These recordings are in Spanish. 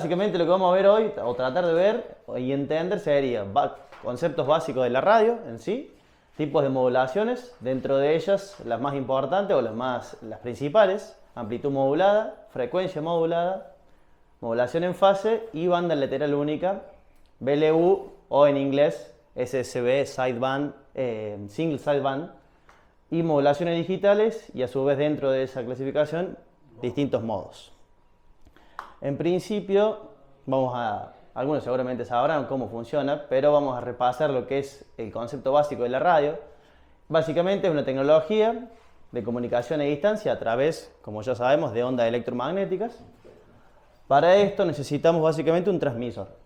Básicamente lo que vamos a ver hoy, o tratar de ver y entender, sería conceptos básicos de la radio en sí, tipos de modulaciones, dentro de ellas las más importantes o las principales, amplitud modulada, frecuencia modulada, modulación en fase y banda lateral única, BLU o en inglés SSB, sideband, single sideband, y modulaciones digitales y a su vez dentro de esa clasificación distintos modos. En principio, algunos seguramente sabrán cómo funciona, pero vamos a repasar lo que es el concepto básico de la radio. Básicamente es una tecnología de comunicación a distancia a través, como ya sabemos, de ondas electromagnéticas. Para esto necesitamos básicamente un transmisor,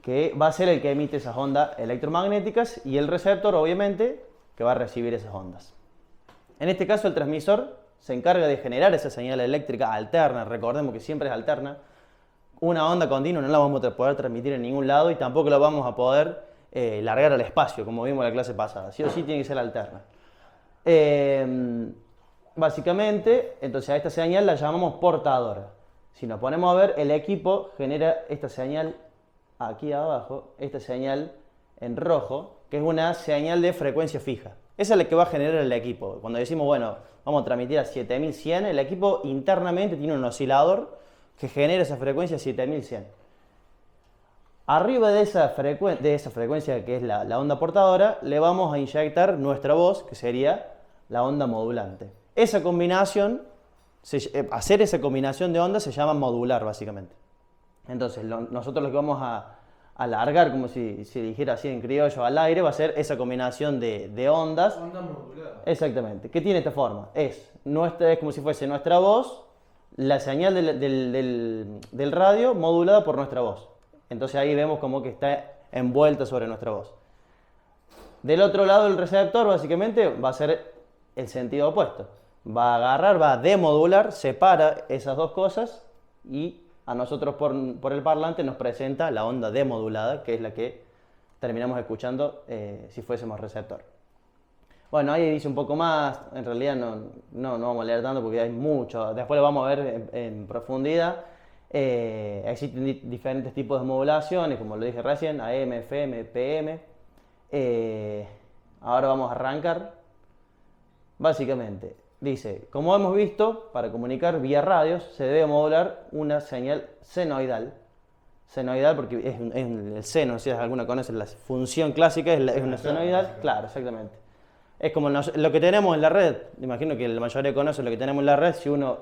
que va a ser el que emite esas ondas electromagnéticas y el receptor, obviamente, que va a recibir esas ondas. En este caso, el transmisor se encarga de generar esa señal eléctrica alterna. Recordemos que siempre es alterna. Una onda continua no la vamos a poder transmitir en ningún lado y tampoco la vamos a poder largar al espacio, como vimos en la clase pasada. Sí o sí tiene que ser alterna. Básicamente, entonces a esta señal la llamamos portadora. Si nos ponemos a ver, el equipo genera esta señal aquí abajo, esta señal en rojo, que es una señal de frecuencia fija. Esa es la que va a generar el equipo. Cuando decimos, bueno, vamos a transmitir a 7100, el equipo internamente tiene un oscilador que genera esa frecuencia 7100. Arriba de esa frecuencia que es la onda portadora, le vamos a inyectar nuestra voz, que sería la onda modulante. Esa combinación, hacer esa combinación de ondas se llama modular, básicamente. Entonces, nosotros lo que vamos a alargar, como si se dijera así en criollo, al aire, va a ser esa combinación de ondas. Onda modulada. Exactamente. ¿Qué tiene esta forma? Es como si fuese nuestra voz, la señal del radio modulada por nuestra voz. Entonces ahí vemos como que está envuelta sobre nuestra voz. Del otro lado, el receptor básicamente va a ser el sentido opuesto. Va a agarrar, va a demodular, separa esas dos cosas y a nosotros por el parlante nos presenta la onda demodulada, que es la que terminamos escuchando si fuésemos receptor. Bueno, ahí dice un poco más, en realidad no vamos a leer tanto porque hay mucho, después lo vamos a ver en profundidad. Existen diferentes tipos de modulaciones, como lo dije recién, AM, FM, PM. Ahora vamos a arrancar. Básicamente, dice, como hemos visto, para comunicar vía radios se debe modular una señal senoidal. Senoidal porque es el seno, si alguna conoce la función clásica, es una senoidal. Claro, exactamente. Es como lo que tenemos en la red. Imagino que la mayoría conoce lo que tenemos en la red. Si uno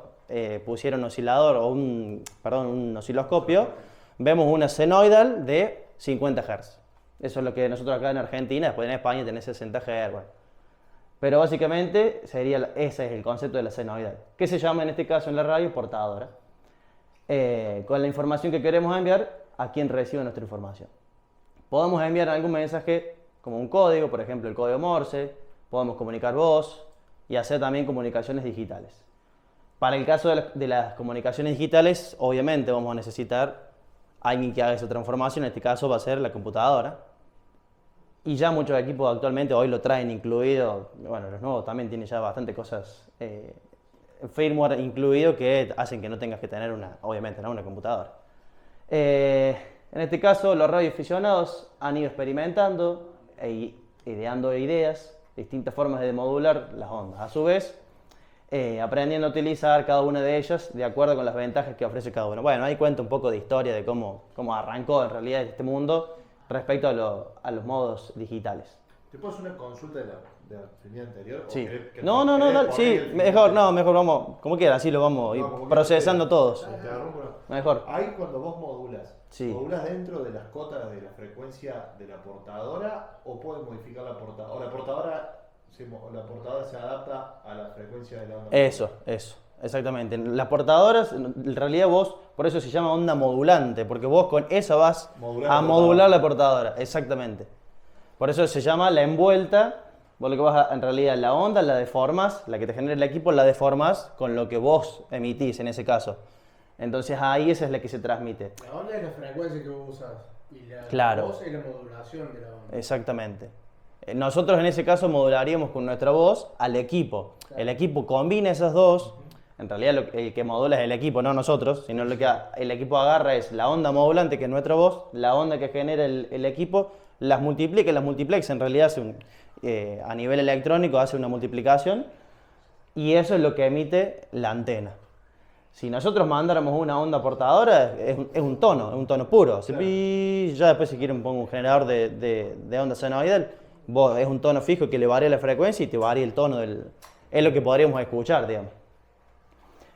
pusiera un oscilador o un osciloscopio, vemos una senoidal de 50 Hz. Eso es lo que nosotros acá en Argentina, después en España tenés 60 Hz. Bueno. Pero básicamente ese es el concepto de la senoidal, que se llama en este caso en la radio portadora. Con la información que queremos enviar a quien recibe nuestra información. Podemos enviar algún mensaje como un código, por ejemplo el código Morse, podemos comunicar voz y hacer también comunicaciones digitales. Para el caso de las comunicaciones digitales, obviamente vamos a necesitar alguien que haga esa transformación, en este caso va a ser la computadora. Y ya muchos equipos actualmente hoy lo traen incluido, bueno, los nuevos también tienen ya bastante cosas, firmware incluido que hacen que no tengas que tener obviamente, una computadora. En este caso, los radioaficionados han ido experimentando e ideando ideas, distintas formas de modular las ondas. A su vez, aprendiendo a utilizar cada una de ellas de acuerdo con las ventajas que ofrece cada uno. Bueno, ahí cuenta un poco de historia de cómo arrancó en realidad este mundo respecto a los modos digitales. ¿Te puedo hacer una consulta de la señal anterior? Sí. No, dale, sí, mejor vamos, como quieras, así lo vamos procesando todos. Mejor. Ahí cuando vos modulas, sí. ¿modulas dentro de las cotas de la frecuencia de la portadora o puedes modificar la portadora? ¿O la portadora se adapta a la frecuencia de la onda? Eso, exactamente. Las portadoras, en realidad por eso se llama onda modulante, porque vos con esa vas a modular la portadora, exactamente. Por eso se llama la envuelta. Vos lo que vas en realidad la onda la deformas, la que te genera el equipo la deformas con lo que vos emitís en ese caso. Entonces ahí esa es la que se transmite. La onda es la frecuencia que vos usás y claro. Voz es la modulación de la onda. Exactamente. Nosotros en ese caso modularíamos con nuestra voz al equipo. Claro. El equipo combina esas dos. En realidad el que modula es el equipo, no nosotros, sino lo que el equipo agarra es la onda modulante, que es nuestra voz, la onda que genera el equipo, las multiplica y las multiplexa. En realidad a nivel electrónico hace una multiplicación y eso es lo que emite la antena. Si nosotros mandáramos una onda portadora, es un tono puro. Claro. Ya después si quieren pongo un generador de onda senoidal, es un tono fijo que le varía la frecuencia y te varía el tono es lo que podríamos escuchar, digamos.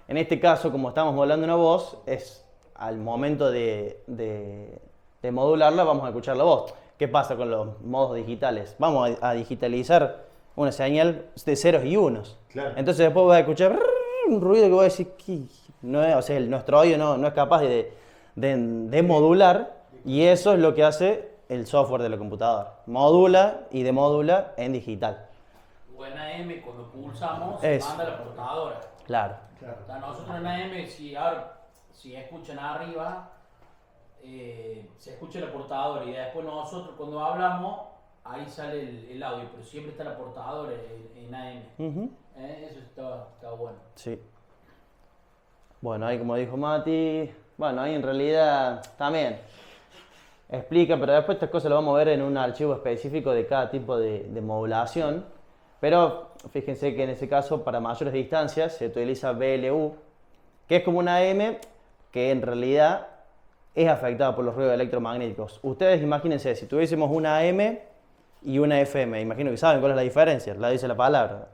En este caso, como estamos modulando una voz, es al momento de modularla vamos a escuchar la voz. ¿Qué pasa con los modos digitales? Vamos a digitalizar una señal de ceros y unos. Claro. Entonces después vas a escuchar un ruido que vas a decir, ¿qué? No es, o sea, nuestro oído no es capaz de modular, y eso es lo que hace el software de la computadora. Modula y demodula en digital. O en AM, cuando pulsamos, eso. manda la portadora. Claro. O sea, nosotros en AM, si escuchan arriba, se escucha la portadora y después nosotros cuando hablamos, ahí sale el audio, pero siempre está la portadora en AM. Eso está bueno. Sí. Bueno, ahí como dijo Mati, bueno, ahí en realidad también explica, pero después estas cosas lo vamos a ver en un archivo específico de cada tipo de modulación. Pero fíjense que en ese caso, para mayores distancias, se utiliza BLU, que es como una AM que en realidad es afectada por los ruidos electromagnéticos. Ustedes imagínense, si tuviésemos una AM y una FM, imagino que saben cuál es la diferencia, la dice la palabra.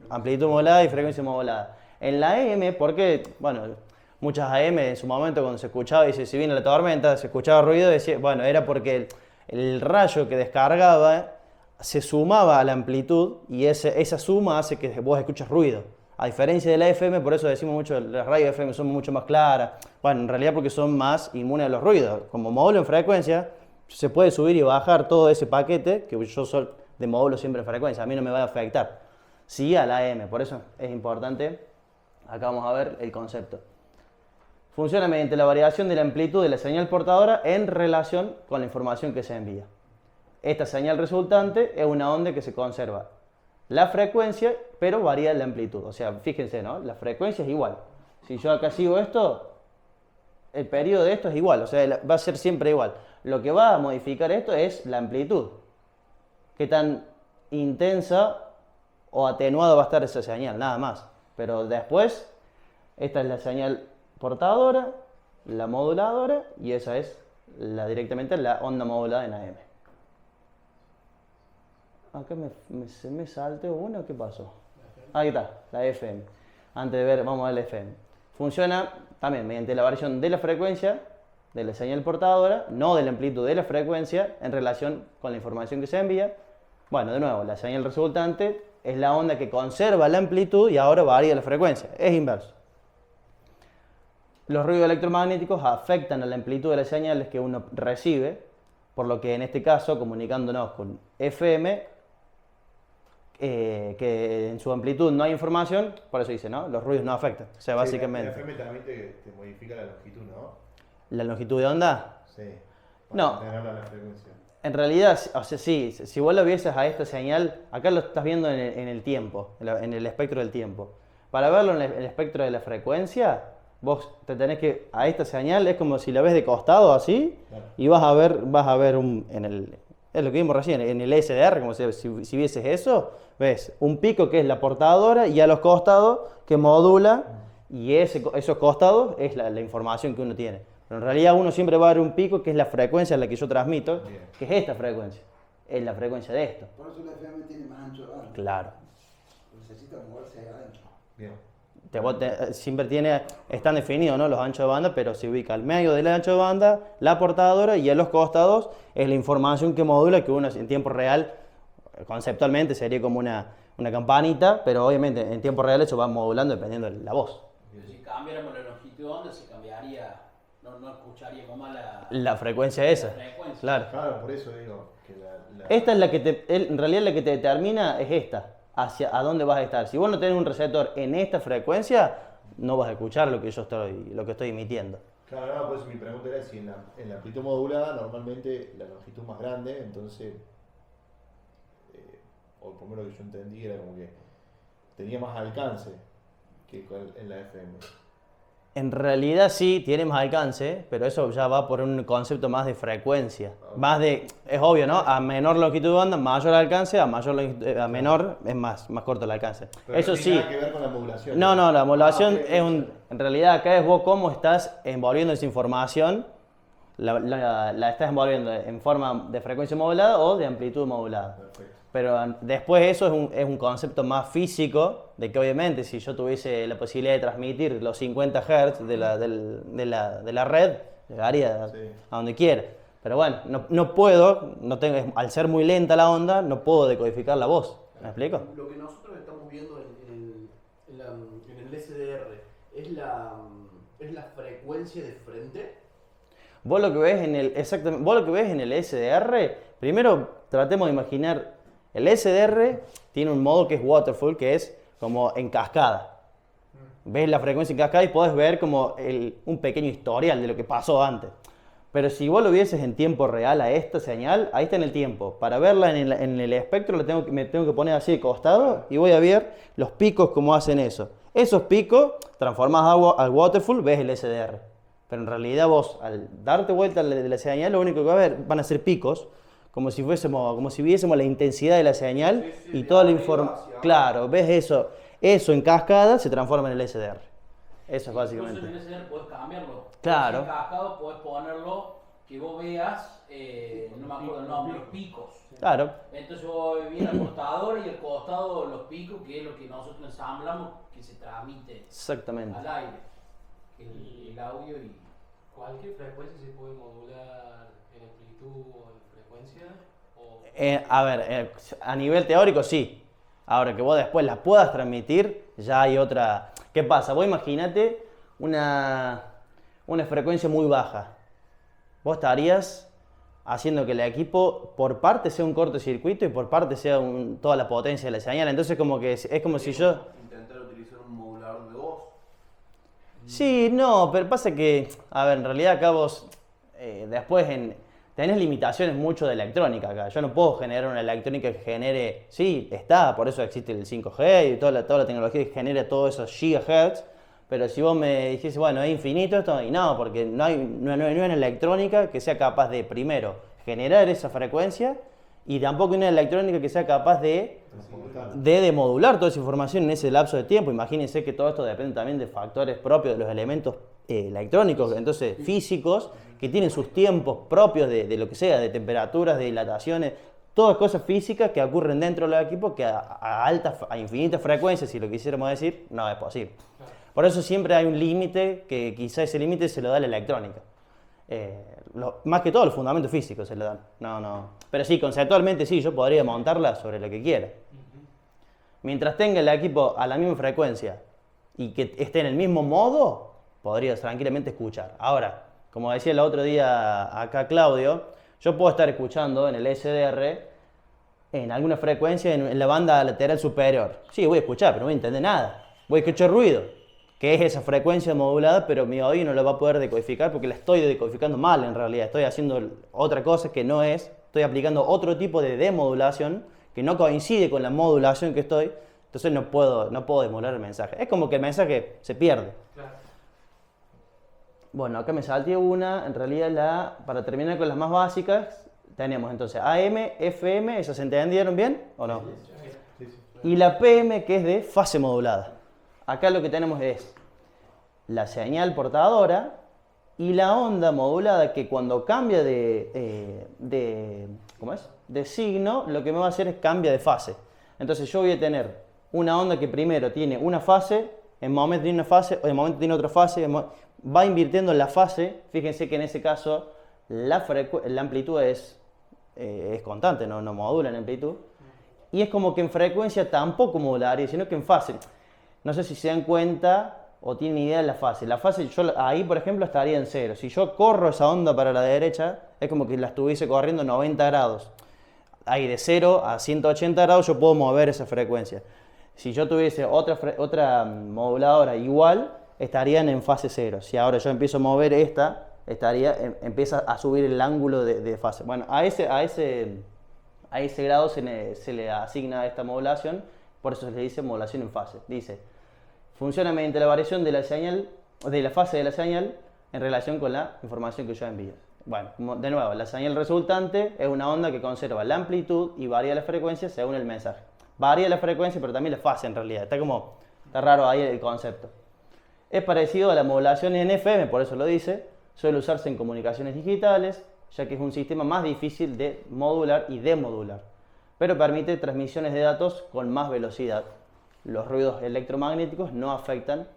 Amplitud modulada y frecuencia modulada. En la AM, porque, bueno, muchas AM en su momento cuando se escuchaba, dice, si viene la tormenta, se escuchaba ruido, decía, bueno, era porque el rayo que descargaba se sumaba a la amplitud y esa suma hace que vos escuches ruido. A diferencia de la FM, por eso decimos mucho, las radios FM son mucho más claras. Bueno, en realidad porque son más inmunes a los ruidos. Como módulo en frecuencia, se puede subir y bajar todo ese paquete, que yo soy de módulo siempre en frecuencia, a mí no me va a afectar. Sí a la AM, por eso es importante. Acá vamos a ver el concepto. Funciona mediante la variación de la amplitud de la señal portadora en relación con la información que se envía. Esta señal resultante es una onda que se conserva la frecuencia, pero varía la amplitud. O sea, fíjense, ¿no? La frecuencia es igual. Si yo acá sigo esto, el periodo de esto es igual, o sea, va a ser siempre igual. Lo que va a modificar esto es la amplitud. Qué tan intensa o atenuada va a estar esa señal, nada más. Pero después, esta es la señal portadora, la moduladora, y esa es directamente la onda modulada en AM. Acá se me saltó una, ¿qué pasó? Ahí está, la FM. Antes de ver, vamos a ver la FM. Funciona también mediante la variación de la frecuencia de la señal portadora, no de la amplitud de la frecuencia, en relación con la información que se envía. Bueno, de nuevo, la señal resultante es la onda que conserva la amplitud y ahora varía la frecuencia. Es inverso. Los ruidos electromagnéticos afectan a la amplitud de las señales que uno recibe, por lo que en este caso, comunicándonos con FM, que en su amplitud no hay información, por eso dice, ¿no? Los ruidos no afectan. O sea, básicamente. La FM también te modifica la longitud, ¿no? ¿La longitud de onda? Sí. No. La frecuencia. En realidad, o sea, sí, si vos lo vieses a esta señal, acá lo estás viendo en el tiempo, en el espectro del tiempo. Para verlo en el espectro de la frecuencia, vos te tenés que, a esta señal es como si la ves de costado así, claro. Y vas a ver es lo que vimos recién, en el SDR, como si vieses eso, ves un pico que es la portadora y a los costados que modula, y esos costados es la información que uno tiene. Pero en realidad uno siempre va a ver un pico que es la frecuencia a la que yo transmito, bien, que es esta frecuencia, es la frecuencia de esto. Por eso la FM tiene más ancho de banda. Claro. Necesita moverse adentro. Bien. Siempre están definidos, ¿no?, los anchos de banda, pero se ubica al medio del ancho de banda la portadora y a los costados es la información que modula, que uno en tiempo real, conceptualmente sería como una campanita, pero obviamente en tiempo real eso va modulando dependiendo de la voz. Si cambiáramos la longitud de onda, se cambiaría, no escucharíamos más la frecuencia esa. Frecuencia. Claro, por eso digo que Esta es la que en realidad la que te determina es esta. Hacia a dónde vas a estar. Si vos no tenés un receptor en esta frecuencia, no vas a escuchar lo que estoy emitiendo. Claro, no, pues mi pregunta era si en la amplitud modulada normalmente la longitud más grande, entonces, o por lo menos lo que yo entendí era como que tenía más alcance. en la FM. En realidad sí, tiene más alcance, pero eso ya va por un concepto más de frecuencia. Más de, es obvio, ¿no? A menor longitud de onda, mayor alcance, a menor es más corto el alcance. Pero Eso no tiene sí. nada que ver con la modulación. No, la modulación ok, en realidad acá es vos cómo estás envolviendo esa información, la estás envolviendo en forma de frecuencia modulada o de amplitud modulada. Perfecto. Pero después eso es un concepto más físico, de que obviamente si yo tuviese la posibilidad de transmitir los 50 Hz de la red, llegaría Sí. a donde quiera. Pero bueno, no puedo, al ser muy lenta la onda, no puedo decodificar la voz. ¿Me explico? Lo que nosotros estamos viendo en el SDR es la frecuencia de frente. Vos lo que ves en el SDR, primero tratemos de imaginar, el SDR tiene un modo que es waterfall, que es como en cascada. Ves la frecuencia en cascada y podés ver como un pequeño historial de lo que pasó antes. Pero si vos lo vieses en tiempo real a esta señal, ahí está en el tiempo. Para verla en el espectro me tengo que poner así de costado y voy a ver los picos cómo hacen eso. Esos picos, transformados al waterfall, ves el SDR. Pero en realidad vos, al darte vuelta de la señal, lo único que va a ver van a ser picos, como si viésemos la intensidad de la señal y toda la información. Claro, ves eso en cascada se transforma en el SDR. Eso es básicamente. Incluso en el SDR podés cambiarlo. Claro. En cascado podés ponerlo que vos veas, no me acuerdo el nombre, los picos. Claro. Entonces vos ves la portadora y el costado los picos, que es lo que nosotros ensamblamos, que se transmite Exactamente. al aire. El audio y... ¿Cualquier frecuencia se puede modular en amplitud o en frecuencia? A nivel teórico sí. Ahora que vos después las puedas transmitir, ya hay otra. ¿Qué pasa? Vos imaginate una frecuencia muy baja. Vos estarías haciendo que el equipo por parte sea un cortocircuito y por parte sea toda la potencia de la señal. Entonces como que es como si yo... Intentar utilizar un modulador de voz. Sí, no, pero pasa que, a ver, en realidad acá vos después tenés limitaciones mucho de electrónica acá. Yo no puedo generar una electrónica que genere, sí, por eso existe el 5G y toda la tecnología que genera todos esos gigahertz, pero si vos me dijese, bueno, es infinito esto, y no, porque no hay una electrónica que sea capaz de, primero, generar esa frecuencia y tampoco hay una electrónica que sea capaz de demodular toda esa información en ese lapso de tiempo. Imagínense que todo esto depende también de factores propios de los elementos electrónicos, entonces físicos, que tienen sus tiempos propios de lo que sea, de temperaturas, de dilataciones, todas cosas físicas que ocurren dentro del equipo que a infinitas frecuencias, si lo quisiéramos decir, no es posible. Por eso siempre hay un límite, que quizá ese límite se lo da la electrónica. Más que todo los fundamentos físicos se le dan. No. Pero sí, conceptualmente sí, yo podría montarla sobre lo que quiera. Mientras tenga el equipo a la misma frecuencia y que esté en el mismo modo, podrías tranquilamente escuchar. Ahora, como decía el otro día acá Claudio, yo puedo estar escuchando en el SDR en alguna frecuencia en la banda lateral superior. Sí, voy a escuchar, pero no voy a entender nada. Voy a escuchar ruido, que es esa frecuencia modulada, pero mi oído no la va a poder decodificar porque la estoy decodificando mal en realidad. Estoy haciendo otra cosa que no es, estoy aplicando otro tipo de demodulación que no coincide con la modulación que estoy, entonces no puedo demodular el mensaje. Es como que el mensaje se pierde. Claro. Bueno, acá me salté una, en realidad para terminar con las más básicas, tenemos entonces AM, FM, ¿esas se entendieron bien o no? Sí. Y la PM, que es de fase modulada. Acá lo que tenemos es la señal portadora y la onda modulada que cuando cambia ¿cómo es? De signo, lo que me va a hacer es cambia de fase. Entonces yo voy a tener una onda que primero tiene una fase, en momento tiene una fase, o en momento tiene otra fase, va invirtiendo la fase. Fíjense que en ese caso la amplitud es constante, no modula en amplitud. Y es como que en frecuencia tampoco modularía, sino que en fase. No sé si se dan cuenta o tienen idea de la fase. La fase, yo ahí por ejemplo estaría en 0. Si yo corro esa onda para la derecha, es como que la estuviese corriendo 90 grados. Ahí de 0 a 180 grados yo puedo mover esa frecuencia. Si yo tuviese otra moduladora igual, estarían en fase 0. Si ahora yo empiezo a mover esta, empieza a subir el ángulo de fase. Bueno, a ese grado se le asigna esta modulación, por eso se le dice modulación en fase. Dice, funciona mediante la variación de la señal, de la fase de la señal en relación con la información que yo envío. Bueno, de nuevo, la señal resultante es una onda que conserva la amplitud y varía la frecuencia según el mensaje. Varía la frecuencia, pero también la fase en realidad. Está raro ahí el concepto. Es parecido a la modulación en FM, por eso lo dice. Suele usarse en comunicaciones digitales, ya que es un sistema más difícil de modular y demodular, pero permite transmisiones de datos con más velocidad. Los ruidos electromagnéticos no afectan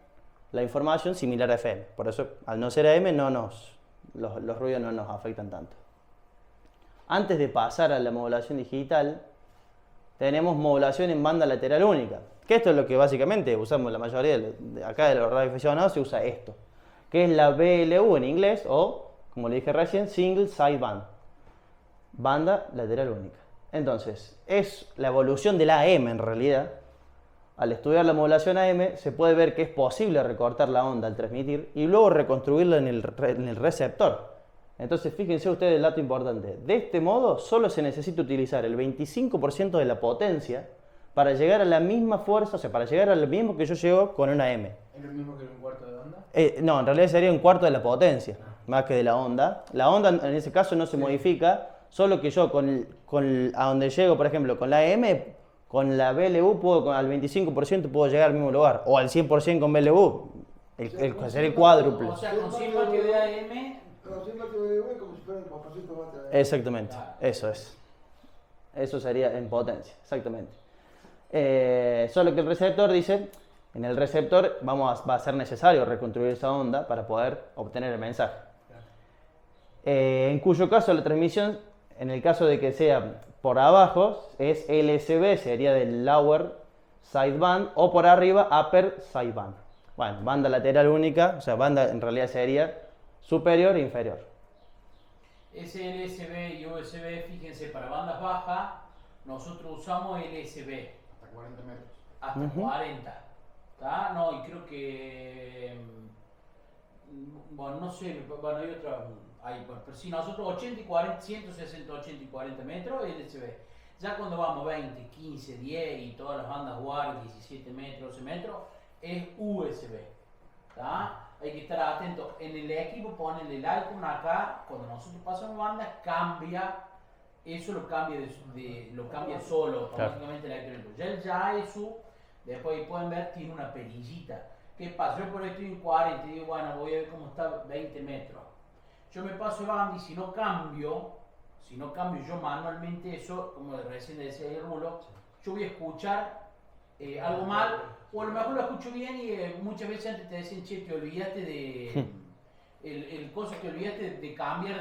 la información similar a FM. Por eso, al no ser AM, los ruidos no nos afectan tanto. Antes de pasar a la modulación digital, tenemos modulación en banda lateral única. Que esto es lo que básicamente usamos la mayoría de acá de los radioaficionados, se usa esto. Que es la BLU en inglés o, como le dije recién, Single Sideband. Banda lateral única. Entonces, es la evolución de la AM en realidad. Al estudiar la modulación AM se puede ver que es posible recortar la onda al transmitir y luego reconstruirla en el receptor. Entonces fíjense ustedes el dato importante. De este modo solo se necesita utilizar el 25% de la potencia para llegar a la misma fuerza, o sea, para llegar al mismo que yo llego con una M. ¿Es lo mismo que un cuarto de onda? No, en realidad sería un cuarto de la potencia, más que de la onda. La onda en ese caso no se modifica, solo que yo a donde llego, por ejemplo, con la M, con la BLU al 25% puedo llegar al mismo lugar, o al 100% con BLU, sería el cuádruple. O sea, con 100 vatios de AM. Como si no te voy como si fuera 400 watts. Exactamente, eso es. Eso sería en potencia, exactamente. Solo que el receptor dice, en el receptor va a ser necesario reconstruir esa onda para poder obtener el mensaje. En cuyo caso la transmisión, en el caso de que sea por abajo, es LSB, sería del lower sideband, o por arriba upper sideband. Bueno, banda lateral única, o sea, banda en realidad sería superior e inferior. Ese LSB y USB, fíjense, para bandas bajas, nosotros usamos LSB. Hasta 40 metros. Hasta 40. ¿Tá? No, y creo que. Bueno, no sé, bueno, hay otra. Pero si nosotros 80 y 40, 160, 80 y 40 metros, LSB. Ya cuando vamos 20, 15, 10 y todas las bandas WAR, 17 metros, 12 metros, es USB. ¿Tá? Hay que estar atento. En el equipo ponen el icon acá, cuando nosotros pasamos bandas, cambia. Eso lo cambia solo, automáticamente el electrónico. Ya eso, después ahí pueden ver, tiene una perillita. ¿Qué pasa? Yo por ahí estoy en 40 y digo, bueno, voy a ver cómo está 20 metros. Yo me paso de banda y si no cambio yo manualmente eso, como recién decía el Rulo, yo voy a escuchar algo mal, o a lo mejor lo escucho bien y muchas veces antes te decían, che, te olvidaste de... el coso que olvidaste de cambiar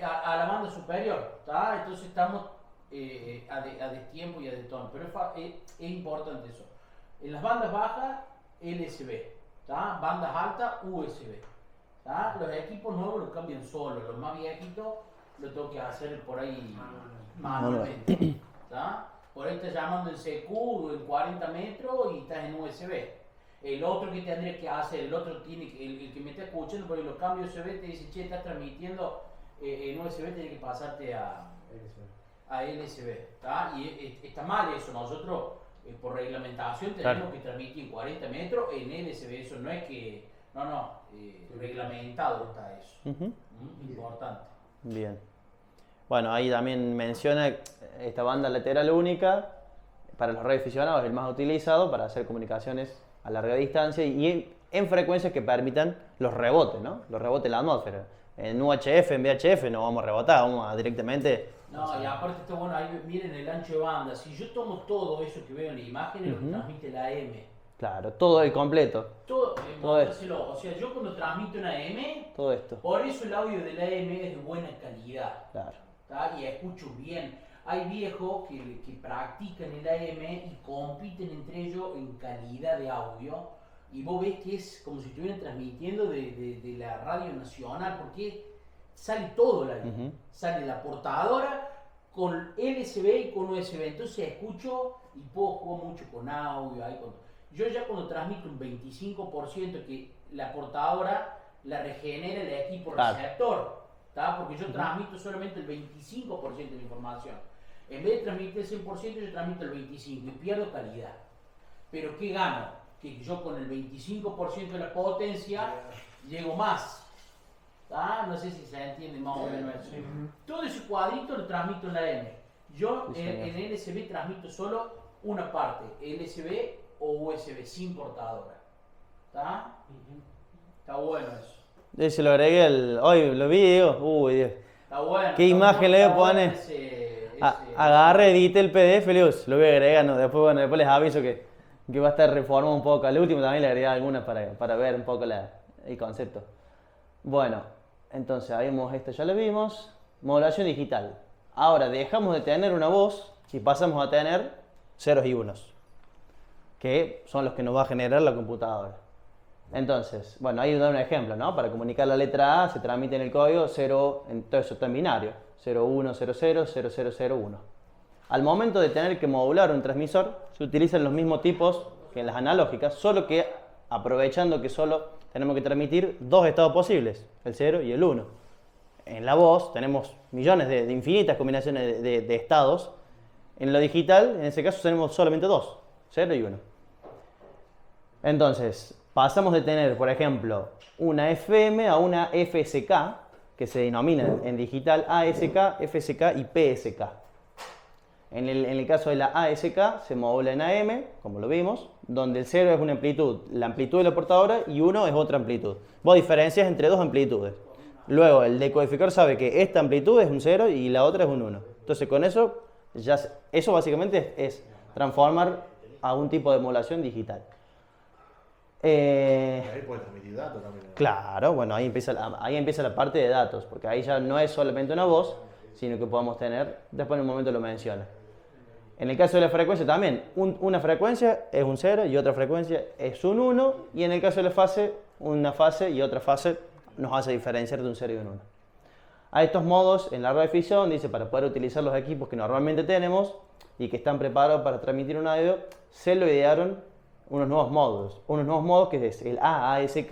a la banda superior, ¿tá? Entonces estamos a destiempo y a detono, pero es importante eso. En las bandas bajas, LSB, ¿tá? Bandas altas, USB, ¿tá? Los equipos nuevos los cambian solo, los más viejitos lo tengo que hacer por ahí manualmente, ¿tá? Por ahí estás llamando en CQ en 40 metros y estás en USB. El otro que tendría que hacer, el que me está escuchando, porque los cambios USB te dice, che, estás transmitiendo en USB, tiene que pasarte a LSB. ¿Tá? Y está mal eso, nosotros por reglamentación tenemos que transmitir en 40 metros en LSB, eso no es que, reglamentado está eso. Importante. Bien. Bueno, ahí también menciona esta banda lateral única, para los radioaficionados es el más utilizado para hacer comunicaciones a larga distancia y en frecuencias que permitan los rebotes, ¿no? Los rebotes en la atmósfera. En UHF, en VHF no vamos a rebotar, vamos a directamente... No, y aparte está bueno, ahí miren el ancho de banda. Si yo tomo todo eso que veo en la imagen, lo que transmite la M. Claro, todo el completo. Todo esto. O sea, yo cuando transmito una M, Todo esto. por eso el audio de la M es de buena calidad. Claro. ¿Tá? Y escucho bien. Hay viejos que practican el AM y compiten entre ellos en calidad de audio. Y vos ves que es como si estuvieran transmitiendo de la radio nacional, porque sale todo la vida. Sale la portadora con LSB y con USB. Entonces escucho y puedo jugar mucho con audio. Yo ya cuando transmito un 25% que la portadora la regenera el equipo receptor. ¿Tá? Porque yo transmito solamente el 25% de la información. En vez de transmitir el 100%, yo transmito el 25% y pierdo calidad. Pero ¿qué gano? Que yo con el 25% de la potencia llego más. ¿Tá? No sé si se entiende más o menos eso. Todo ese cuadrito lo transmito en la M. Yo Sí, señor. en LSB transmito solo una parte, LSB o USB sin portadora. ¿Está? Está bueno eso. Yo se lo agregué hoy, lo vi y digo, uy, Dios. Está bueno. ¿Qué está imagen bueno, le voy a está bueno poner? ese- Agarre, edite el PDF, Luz, lo voy agregando. Después les aviso que va a estar reformado un poco. Al último también le agregué algunas para ver un poco el concepto. Bueno, entonces esto ya lo vimos. Modulación digital. Ahora dejamos de tener una voz y pasamos a tener ceros y unos, que son los que nos va a generar la computadora. Entonces, bueno, ahí da un ejemplo, ¿no? Para comunicar la letra A se transmite en el código 0, todo eso está en binario, 0100 0001. Al momento de tener que modular un transmisor, se utilizan los mismos tipos que en las analógicas, solo que aprovechando que solo tenemos que transmitir dos estados posibles, el 0 y el 1. En la voz tenemos millones de infinitas combinaciones de estados. En lo digital, en ese caso, tenemos solamente dos, 0 y 1. Entonces, pasamos de tener, por ejemplo, una FM a una FSK, que se denomina en digital ASK, FSK y PSK. En el caso de la ASK se modula en AM, como lo vimos, donde el 0 es una amplitud, la amplitud de la portadora, y 1 es otra amplitud. Vos diferencias entre dos amplitudes. Luego el decodificador sabe que esta amplitud es un 0 y la otra es un 1. Entonces con eso, eso básicamente es transformar a un tipo de modulación digital. Ahí puedes transmitir datos también. Claro, bueno, ahí empieza la parte de datos, porque ahí ya no es solamente una voz, sino que podemos tener, después en un momento lo menciona. En el caso de la frecuencia también, una frecuencia es un 0 y otra frecuencia es un 1, y en el caso de la fase, una fase y otra fase nos hace diferenciar de un 0 y un 1. A estos modos, en la radiodifusión, dice, para poder utilizar los equipos que normalmente tenemos y que están preparados para transmitir un audio, se lo idearon unos nuevos modos que es el AASK,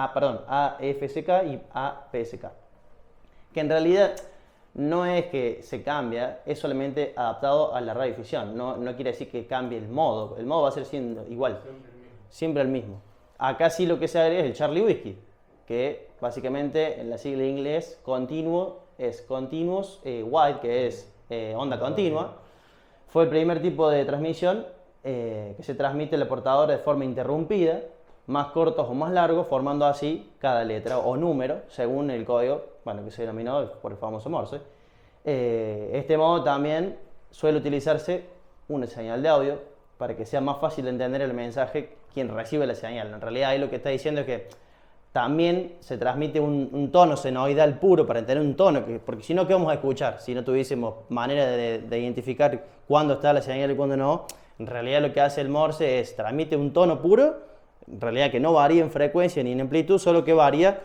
AFSK y APSK. Que en realidad no es que se cambia, es solamente adaptado a la radiodifusión. No quiere decir que cambie el modo va a ser siendo igual, siempre el mismo. Acá sí lo que se agrega es el Charlie Whiskey, que básicamente en la sigla en inglés continuo es continuous wide, que es onda continua. Fue el primer tipo de transmisión que se transmite la portadora de forma interrumpida, más cortos o más largos, formando así cada letra o número según el código, bueno, que se denominó por el famoso Morse. Este modo también suele utilizarse una señal de audio para que sea más fácil de entender el mensaje quien recibe la señal. En realidad ahí lo que está diciendo es que también se transmite un tono senoidal puro para tener un tono, porque si no, ¿qué vamos a escuchar? Si no tuviésemos manera de identificar cuándo está la señal y cuándo no. En realidad lo que hace el Morse es transmite un tono puro, en realidad que no varía en frecuencia ni en amplitud, solo que varía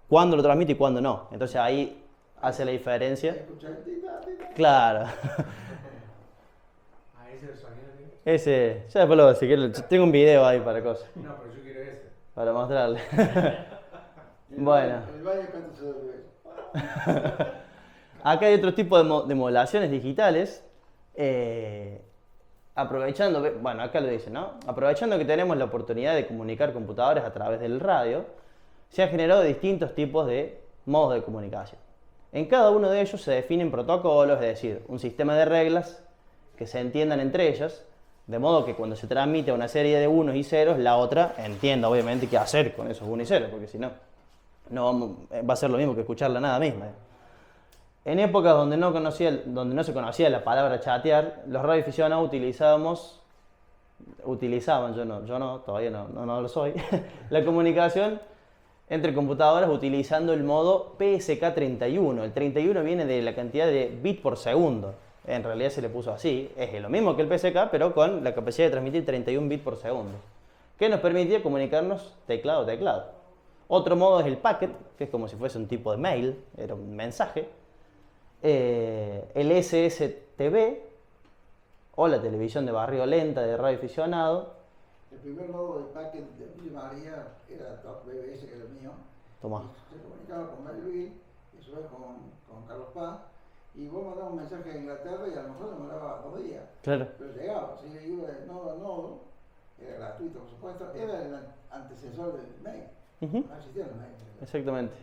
cuándo lo transmite y cuándo no. Entonces ahí hace la diferencia. Escuchar tita, tita. Claro. Ahí ese es el sonido, ¿sí? Ese, ya después lo si quieres, tengo un video ahí para cosas, No, pero yo quiero ese. para mostrarle. El Bueno. El baile canta se duerme. Acá hay otro tipo de modulaciones digitales. Aprovechando, bueno, acá lo dice, ¿no? Aprovechando que tenemos la oportunidad de comunicar computadores a través del radio, se han generado distintos tipos de modos de comunicación. En cada uno de ellos se definen protocolos, es decir, un sistema de reglas que se entiendan entre ellas, de modo que cuando se transmite una serie de unos y ceros, la otra entienda obviamente qué hacer con esos unos y ceros, porque si no, va a ser lo mismo que escuchar la nada misma. En épocas donde no se conocía la palabra chatear, los radioaficionados utilizaban, yo no, todavía no lo soy, la comunicación entre computadoras utilizando el modo PSK31. El 31 viene de la cantidad de bits por segundo. En realidad se le puso así, es lo mismo que el PSK, pero con la capacidad de transmitir 31 bits por segundo, que nos permitía comunicarnos teclado a teclado. Otro modo es el packet, que es como si fuese un tipo de mail, era un mensaje. El SSTV, o la televisión de barrio lenta de radioaficionado. El primer modo de packet de Villa María era Top BBS, que era el mío. Tomá. Se comunicaba con Mary Luis, y a su vez con Carlos Paz. Y vos mandabas un mensaje a Inglaterra y a lo mejor demoraba 2 días. Claro. Pero llegaba, así que iba de nodo a nodo era gratuito, por supuesto, era el antecesor del mail. Ujú. No existía el mail. Exactamente.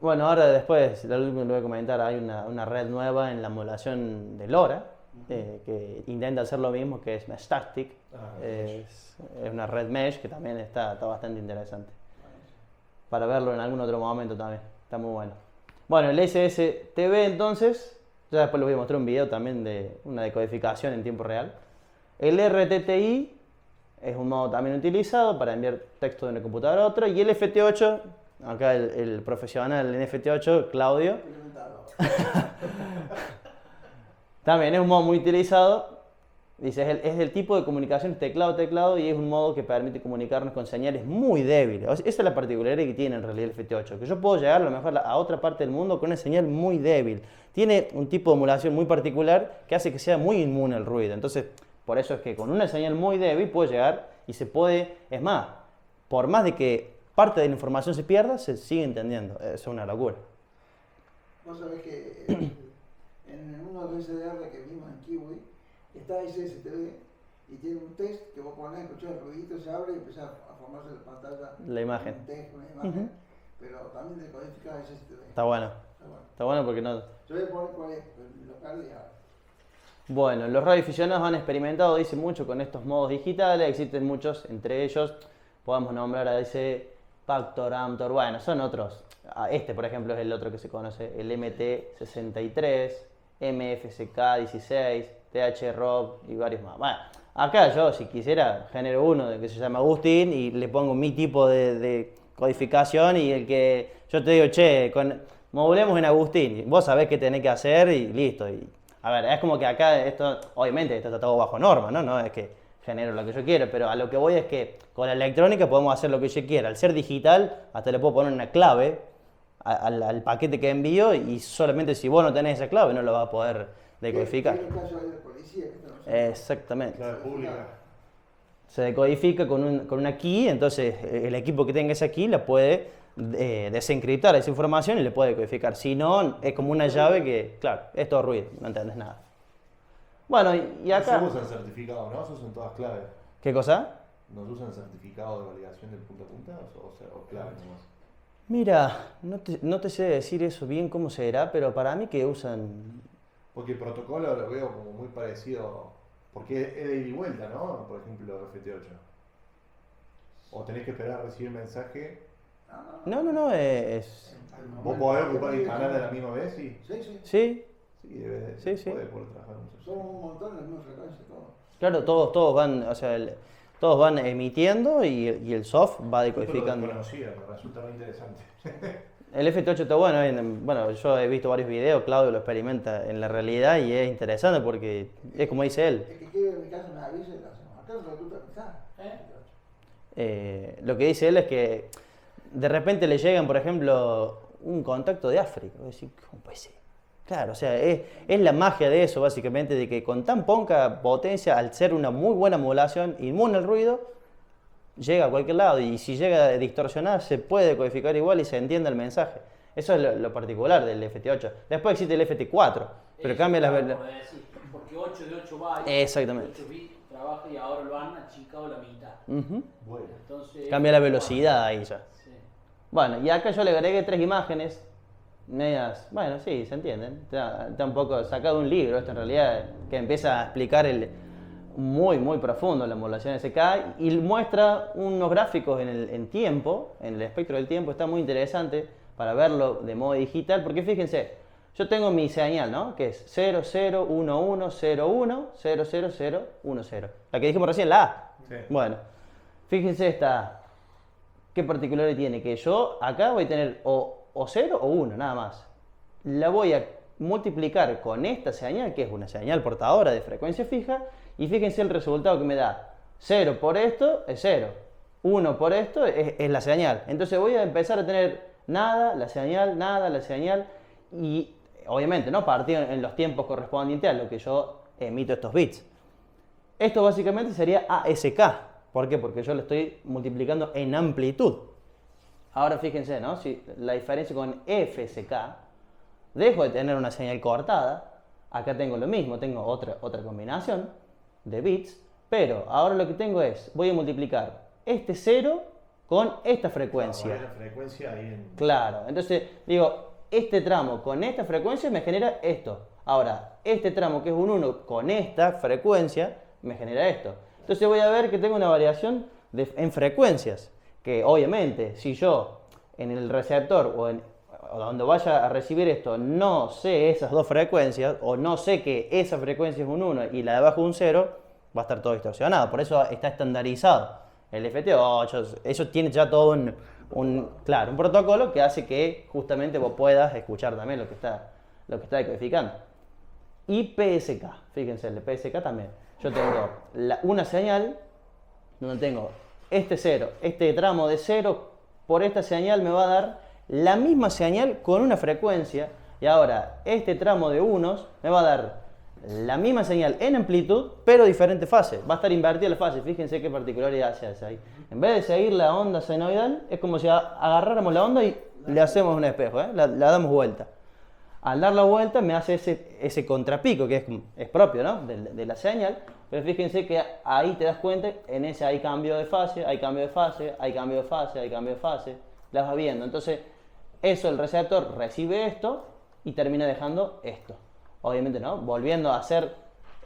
Bueno, ahora después, lo último que le voy a comentar, hay una red nueva en la emulación de LoRa, que intenta hacer lo mismo, que es Meshtastic. Es una red mesh que también está bastante interesante. Para verlo en algún otro momento también, está muy bueno. Bueno, el SSTV entonces, ya después les voy a mostrar un video también de una decodificación en tiempo real. El RTTI es un modo también utilizado para enviar texto de una computadora a otra. Y el FT8, acá el profesional en FT8, Claudio, Implementado. también es un modo muy utilizado. Dice, es el tipo de comunicación teclado-teclado y es un modo que permite comunicarnos con señales muy débiles. O sea, esa es la particularidad que tiene en realidad el FT8, que yo puedo llegar a lo mejor a otra parte del mundo con una señal muy débil. Tiene un tipo de emulación muy particular que hace que sea muy inmune al ruido. Entonces, por eso es que con una señal muy débil puedo llegar y se puede, es más, por más de que parte de la información se pierda, se sigue entendiendo. Eso es una locura. Vos sabés que en uno de los SDR que vimos en Kiwi está SSTV y tiene un test que vos ponés, escuchás el ruidito, se abre y empieza a formarse la pantalla. La imagen. Un test, una imagen, Ujú. pero también decodifica SSTV. Está bueno. Está bueno. Está bueno porque no... Yo voy a poner cuál es, pero lo perdí ahora. Bueno, los radioaficionados han experimentado, dice, mucho con estos modos digitales. Existen muchos, entre ellos podemos nombrar a ese Pactor, Amtor, bueno, son otros. Este, por ejemplo, es el otro que se conoce, el MT63, MFCK16, THROB y varios más. Bueno, acá yo, si quisiera, genero uno que se llama Agustín y le pongo mi tipo de codificación y el que yo te digo, che, modulemos en Agustín. Vos sabés qué tenés que hacer y listo. Y, a ver, es como que acá esto, obviamente, esto está todo bajo norma, ¿no? No es que genero lo que yo quiero, pero a lo que voy es que con la electrónica podemos hacer lo que yo quiera. Al ser digital, hasta le puedo poner una clave al paquete que envío y solamente si vos no tenés esa clave no lo vas a poder decodificar. Hay un caso ahí de policía que esto no se- Exactamente. Clave pública. Se decodifica con una key, entonces el equipo que tenga esa key la puede desencriptar esa información y le puede decodificar. Si no, es como una llave que, claro, es todo ruido, no entendés nada. Bueno, y No se acá... usan certificados, ¿no? Se usan todas claves. ¿Qué cosa? ¿No se usan certificados de validación del punto a punta o claves nomás? Mira, no te sé decir eso bien cómo será, pero para mí que usan... Porque el protocolo lo veo como muy parecido, porque es de ida y vuelta, ¿no? Por ejemplo, FT8. O tenés que esperar a recibir mensaje. No, es... ¿Vos podés ocupar el canal a la misma vez? Sí, Sí, sí. Sí, sí, debe de Sí, sí. poder trabajar mucho. Son un montón de las mismas frecuencias, todo. claro, todos van, o sea, todos van emitiendo y el soft va Yo decodificando. lo conocía, me resulta muy interesante. El FT8 está bueno, bueno, yo he visto varios videos, Claudio lo experimenta en la realidad y es interesante porque es como dice él. El que quiere en mi casa me avisa y lo hacemos. Acá no resulta pensar. Lo que dice él es que de repente le llegan, por ejemplo, un contacto de África. Voy a decir, ¿cómo puede ser? Claro, o sea, es la magia de eso, básicamente, de que con tan poca potencia, al ser una muy buena modulación, inmune al ruido, llega a cualquier lado. Y si llega a distorsionar, se puede codificar igual y se entiende el mensaje. Eso es lo particular del FT8. Después existe el FT4, pero cambia las... Porque 8 de 8 bytes, Exactamente. 8 bits trabaja y ahora lo han achicado la mitad. Ujú. Bueno. Entonces, Cambia la velocidad ahí ya. Sí. Bueno, y acá yo le agregué 3 imágenes, medias, bueno, sí, se entienden. Está un poco sacado de un libro, esto en realidad, que empieza a explicar muy profundo la modulación SK y muestra unos gráficos en tiempo, en el espectro del tiempo, está muy interesante para verlo de modo digital, porque fíjense, yo tengo mi señal, ¿no? Que es 001101000010. La que dijimos recién, la A. Sí. Bueno, fíjense esta, qué particularidad tiene, que yo acá voy a tener o 0 o 1, nada más. La voy a multiplicar con esta señal, que es una señal portadora de frecuencia fija, y fíjense el resultado que me da. 0 por esto es 0, 1 por esto es la señal. Entonces voy a empezar a tener nada, la señal, y obviamente, ¿no? Partido en los tiempos correspondientes a lo que yo emito estos bits. Esto básicamente sería ASK. ¿Por qué? Porque yo lo estoy multiplicando en amplitud. Ahora fíjense, ¿no? Si la diferencia con FSK, dejo de tener una señal cortada, acá tengo lo mismo, tengo otra combinación de bits, Pero ahora lo que tengo es, voy a multiplicar este 0 con esta frecuencia. Poner la frecuencia ahí en... Claro, entonces digo, este tramo con esta frecuencia me genera esto. Ahora, este tramo que es un 1 con esta frecuencia me genera esto. Entonces voy a ver que tengo una variación en frecuencias. Que obviamente, si yo en el receptor o donde vaya a recibir esto no sé esas dos frecuencias, o no sé que esa frecuencia es un 1 y la de abajo un 0, va a estar todo distorsionado. Por eso está estandarizado. El FT8, eso tiene ya todo un protocolo que hace que justamente vos puedas escuchar también lo que está decodificando. Y PSK, fíjense, el de PSK también. Yo tengo una señal donde tengo este 0, este tramo de 0 por esta señal me va a dar la misma señal con una frecuencia, y ahora este tramo de unos me va a dar la misma señal en amplitud, pero diferente fase. Va a estar invertida la fase. Fíjense qué particularidad se hace ahí. En vez de seguir la onda senoidal, es como si agarráramos la onda y le hacemos un espejo, la damos vuelta. Al dar la vuelta me hace ese contrapico que es propio, ¿no? de la señal. Pero fíjense que ahí te das cuenta, en ese hay cambio de fase, hay cambio de fase, hay cambio de fase, hay cambio de fase. Las vas viendo. Entonces, eso el receptor recibe esto y termina dejando esto. Obviamente, ¿no? Volviendo a hacer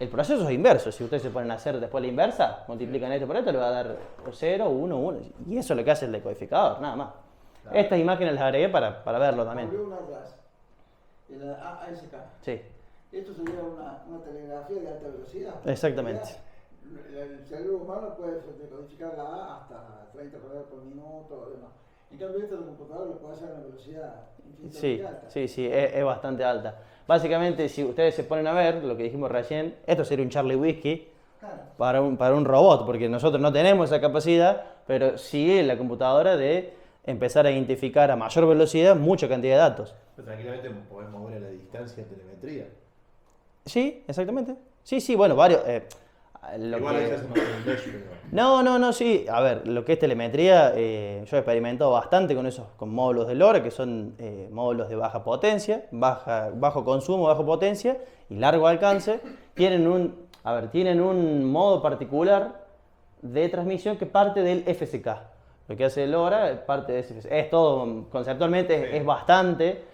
el proceso es inverso. Si ustedes se ponen a hacer después la inversa, multiplican esto por esto, le va a dar 0, 1, 1. Y eso es lo que hace el decodificador, nada más. Claro. Estas imágenes las agregué para verlo también. Abrió una clase, en la ASK. Sí, Esto sería una telegrafía de alta velocidad. exactamente. El cerebro humano puede decodificar la A hasta 30 palabras por minuto o demás. En cambio, esto el computador lo puede hacer a una velocidad infinitamente alta. Sí, es bastante alta. Básicamente, si ustedes se ponen a ver lo que dijimos recién, esto sería un Charlie Whiskey Claro. para un robot, porque nosotros no tenemos esa capacidad, pero sí la computadora de empezar a identificar a mayor velocidad mucha cantidad de datos. Pero tranquilamente podés mover a la distancia en telemetría. Sí, exactamente. Sí, bueno, varios. Igual ahí se hace más un mesh, pero... No, sí. A ver, lo que es telemetría, yo he experimentado bastante con módulos de LoRa, que son módulos de baja potencia, bajo consumo, baja potencia y largo alcance. Tienen un modo particular de transmisión que parte del FCK. Lo que hace LoRa parte de ese FCK. Es todo, conceptualmente, es bastante.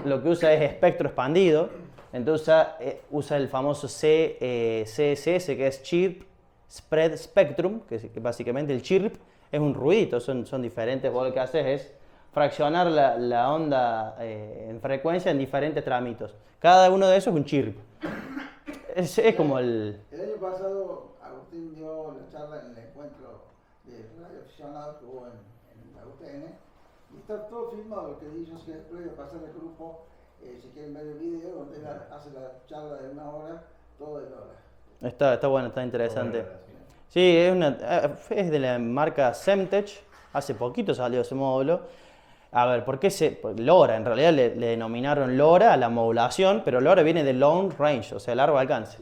Lo que usa es espectro expandido. Entonces usa el famoso CSS, que es Chirp Spread Spectrum, que básicamente el chirp es un ruidito, son diferentes. Vos lo que haces es fraccionar la onda en frecuencia en diferentes tramitos. Cada uno de esos es un chirp. Es como el... El año pasado Agustín dio la charla en el encuentro de radioaficionados que hubo en la UTN y está todo filmado lo que dijo, que después de pasar el grupo, si quieren ver el video, donde él hace la charla de 1 hora, todo de hora. Está bueno, está interesante. Sí, es de la marca Semtech. Hace poquito salió ese módulo. A ver, ¿por qué LoRa? En realidad le denominaron LoRa a la modulación, pero LoRa viene de long range, o sea, largo alcance.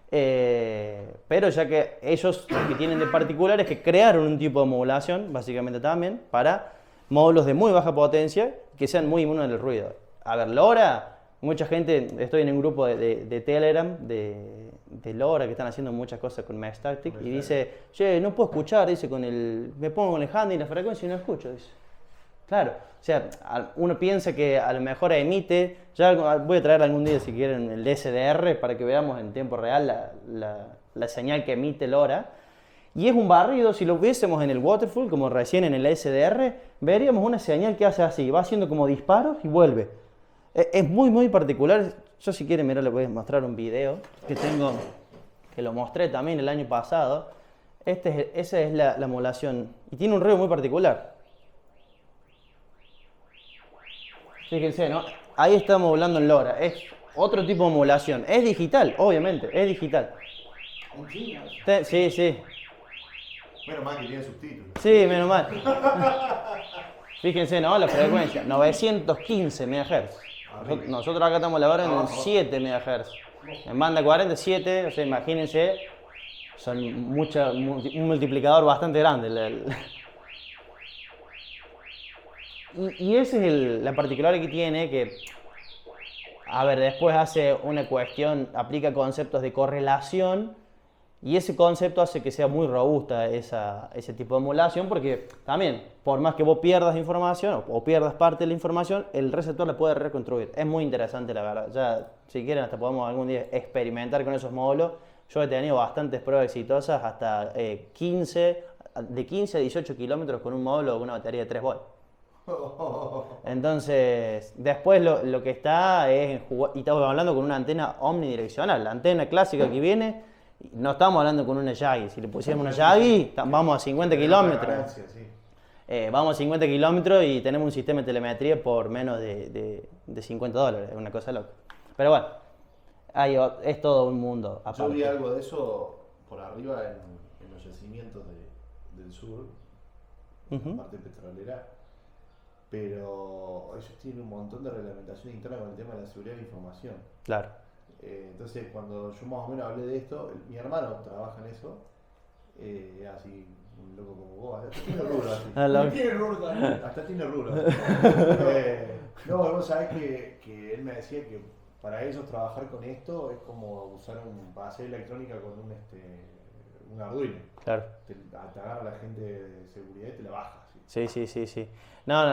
Pero ya que ellos lo que tienen de particular es que crearon un tipo de modulación, básicamente también, para módulos de muy baja potencia que sean muy inmunes al ruido. A ver, LoRa, mucha gente, estoy en un grupo de Telegram de LoRa que están haciendo muchas cosas con Mextactic y dice, che, no puedo escuchar, dice, me pongo con el handy y la frecuencia y no escucho, dice. Claro, o sea, uno piensa que a lo mejor emite, ya voy a traer algún día si quieren el SDR para que veamos en tiempo real la señal que emite LoRa. Y es un barrido, si lo viésemos en el waterfall, como recién en el SDR, veríamos una señal que hace así, va haciendo como disparos y vuelve. Es muy, muy particular. Yo si quieren, mira, les voy a mostrar un video que tengo, que lo mostré también el año pasado. Esa es la modulación y tiene un ruido muy particular. Fíjense, ¿no? Ahí estamos hablando en LoRa. Es otro tipo de modulación. Es digital, obviamente, es digital. En China. Sí. Menos mal que tiene subtítulos. Sí, menos mal. Fíjense, ¿no? La frecuencia, 915 MHz. Nosotros acá estamos laborando en 7 MHz. En banda 47, o sea, imagínense, son un multiplicador bastante grande. Y esa es la particularidad que tiene, que, a ver, después hace una cuestión, aplica conceptos de correlación Y ese concepto hace que sea muy robusta ese tipo de emulación, porque también, por más que vos pierdas información o pierdas parte de la información, el receptor la puede reconstruir. Es muy interesante, la verdad. Ya, si quieren, hasta podemos algún día experimentar con esos módulos. Yo he tenido bastantes pruebas exitosas, hasta de 15 a 18 kilómetros con un módulo con una batería de 3 volts. Entonces, después lo que está es jugar, y estamos hablando con una antena omnidireccional. La antena clásica que viene, no estamos hablando con una Yagi. Si le pusiéramos una Yagi, vamos a 50 kilómetros. Ganancia, sí. Vamos a 50 kilómetros y tenemos un sistema de telemetría por menos de $50. Es una cosa loca. Pero bueno, es todo un mundo aparte. Yo vi algo de eso por arriba en los yacimientos del sur, Ujú. la parte petrolera, pero ellos tienen un montón de reglamentación interna con el tema de la seguridad de la información. Claro. Entonces, cuando yo más o menos hablé de esto, mi hermano trabaja en eso, así, un loco como vos, hasta tiene rubro así. Tiene rurda. Hasta tiene rubro. No, vos sabés que él me decía que para ellos trabajar con esto es como usar para hacer electrónica con un Arduino. Claro. Te agarra la gente de seguridad y te la baja. Sí. No,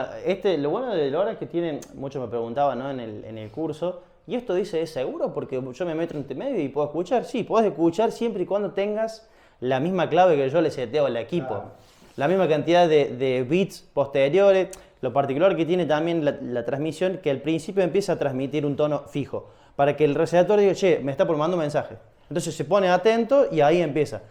lo bueno de LoRa es que tienen, muchos me preguntaban, ¿no? en el curso, y esto dice, ¿es seguro? Porque yo me meto entre medio y puedo escuchar. Sí, puedes escuchar siempre y cuando tengas la misma clave que yo le seteo al equipo. Claro. La misma cantidad de bits posteriores. Lo particular que tiene también la transmisión, que al principio empieza a transmitir un tono fijo, para que el receptor diga, che, me está por mandar un mensaje. Entonces se pone atento y ahí empieza.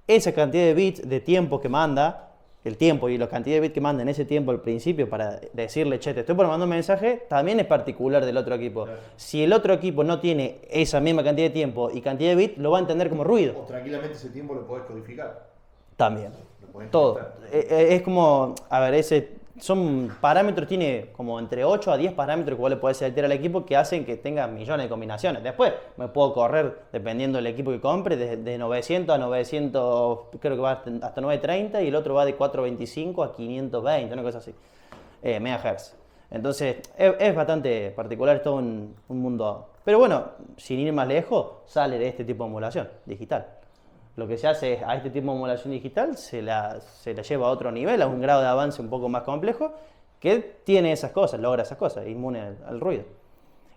Esa cantidad de bits de tiempo que manda, el tiempo y la cantidad de bits que manda en ese tiempo al principio para decirle, che, te estoy por mandar un mensaje, también es particular del otro equipo. Claro. Si el otro equipo no tiene esa misma cantidad de tiempo y cantidad de bits, lo va a entender como ruido. O tranquilamente ese tiempo lo podés codificar. También. Lo podés Todo. encriptar. Es como, a ver, son parámetros, tiene como entre 8 a 10 parámetros que vos le podés seleccionar al equipo que hacen que tenga millones de combinaciones. Después me puedo correr, dependiendo del equipo que compre, de 900 a 900, creo que va hasta 930 y el otro va de 425 a 520, una cosa así, megahertz. Entonces es bastante particular, es todo un mundo. Pero bueno, sin ir más lejos, sale de este tipo de emulación digital. Lo que se hace es, a este tipo de emulación digital se la lleva a otro nivel, a un grado de avance un poco más complejo, que tiene esas cosas, logra esas cosas, inmune al ruido.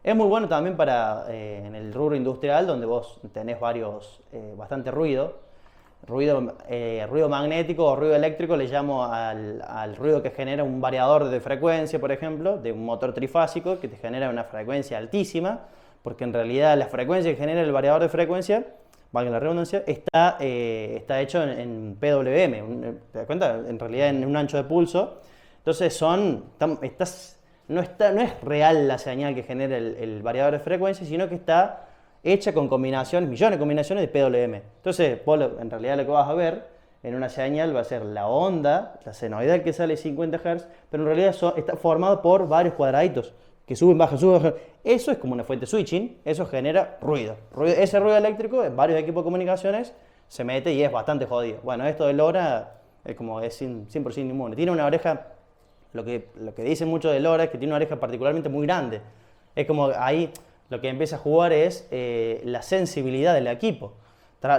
Es muy bueno también para en el rubro industrial, donde vos tenés bastante ruido magnético o ruido eléctrico, le llamo al ruido que genera un variador de frecuencia, por ejemplo, de un motor trifásico, que te genera una frecuencia altísima, porque en realidad la frecuencia que genera el variador de frecuencia, valga la redundancia, está hecho en PWM, ¿te das cuenta? En realidad en un ancho de pulso. Entonces no es real la señal que genera el variador de frecuencia, sino que está hecha con millones de combinaciones de PWM. Entonces, en realidad lo que vas a ver en una señal va a ser la onda, la senoidal que sale 50 Hz, pero en realidad está formado por varios cuadraditos que suben, bajan, suben, bajan. Eso es como una fuente switching, eso genera ruido. Ese ruido eléctrico en varios equipos de comunicaciones se mete y es bastante jodido. Bueno, esto de LoRa es 100% inmune. Tiene una oreja, lo que dicen mucho de LoRa es que tiene una oreja particularmente muy grande. Es como ahí lo que empieza a jugar es la sensibilidad del equipo.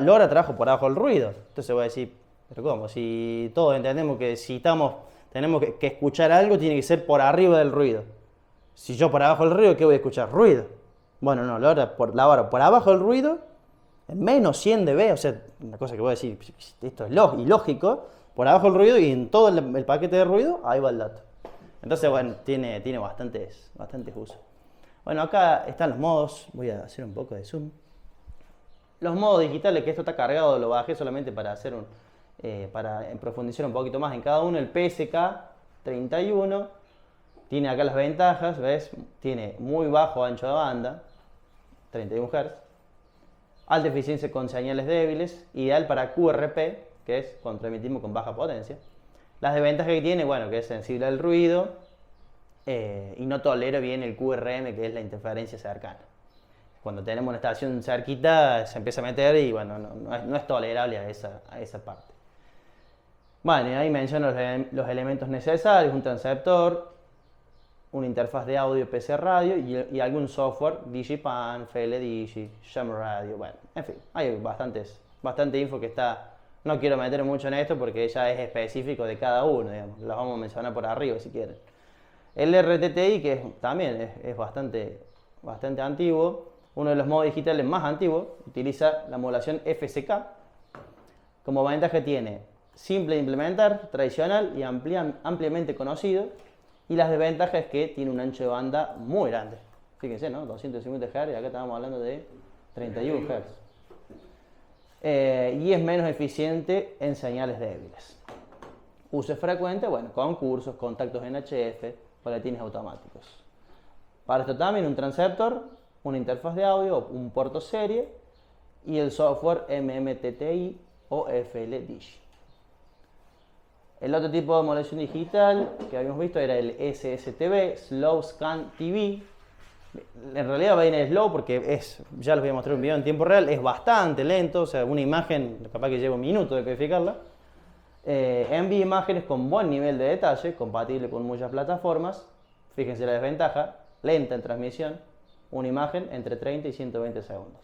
LoRa trabaja por abajo del ruido. Entonces voy a decir, pero ¿cómo? Si todos entendemos que si tenemos que escuchar algo, tiene que ser por arriba del ruido. Si yo por abajo del ruido, ¿qué voy a escuchar? Ruido. Bueno, no, LoRa por abajo del ruido, en menos 100 dB, o sea, una cosa que voy a decir, esto es ilógico, por abajo del ruido y en todo el paquete de ruido, ahí va el dato. Entonces, bueno, tiene bastantes usos. Bueno, acá están los modos, voy a hacer un poco de zoom. Los modos digitales, que esto está cargado, lo bajé solamente para para profundizar un poquito más en cada uno. El PSK31 tiene acá las ventajas, ¿ves? Tiene muy bajo ancho de banda, 31 Hz, alta eficiencia con señales débiles, ideal para QRP, que es cuando transmitimos con baja potencia. Las desventajas que tiene, bueno, que es sensible al ruido y no tolera bien el QRM, que es la interferencia cercana. Cuando tenemos una estación cerquita se empieza a meter y bueno, no es tolerable a esa parte. Bueno, y ahí menciono los elementos necesarios, un transceptor, una interfaz de audio PC radio y algún software, DigiPan, FLDigi, Jam Radio, bueno, en fin, hay bastantes bastante info que está, no quiero meter mucho en esto porque ya es específico de cada uno, digamos, los vamos a mencionar por arriba si quieren. El RTTI, que también es bastante antiguo, uno de los modos digitales más antiguos, utiliza la modulación FSK. Como ventaja tiene simple de implementar, tradicional y ampliamente conocido. Y las desventajas es que tiene un ancho de banda muy grande. Fíjense, ¿no? 250 Hz y acá estábamos hablando de 31 Hz. Y es menos eficiente en señales débiles. Uso es frecuente, bueno, con cursos, contactos NHF, boletines automáticos. Para esto también un transceptor, una interfaz de audio, un puerto serie y el software MMTTI o FLDish. El otro tipo de modulación digital que habíamos visto era el SSTV, Slow Scan TV. En realidad va en el slow porque ya les voy a mostrar un video en tiempo real, es bastante lento, o sea, una imagen capaz que lleva un minuto de codificarla. Envía imágenes con buen nivel de detalle, compatible con muchas plataformas. Fíjense la desventaja, lenta en transmisión, una imagen entre 30 y 120 segundos.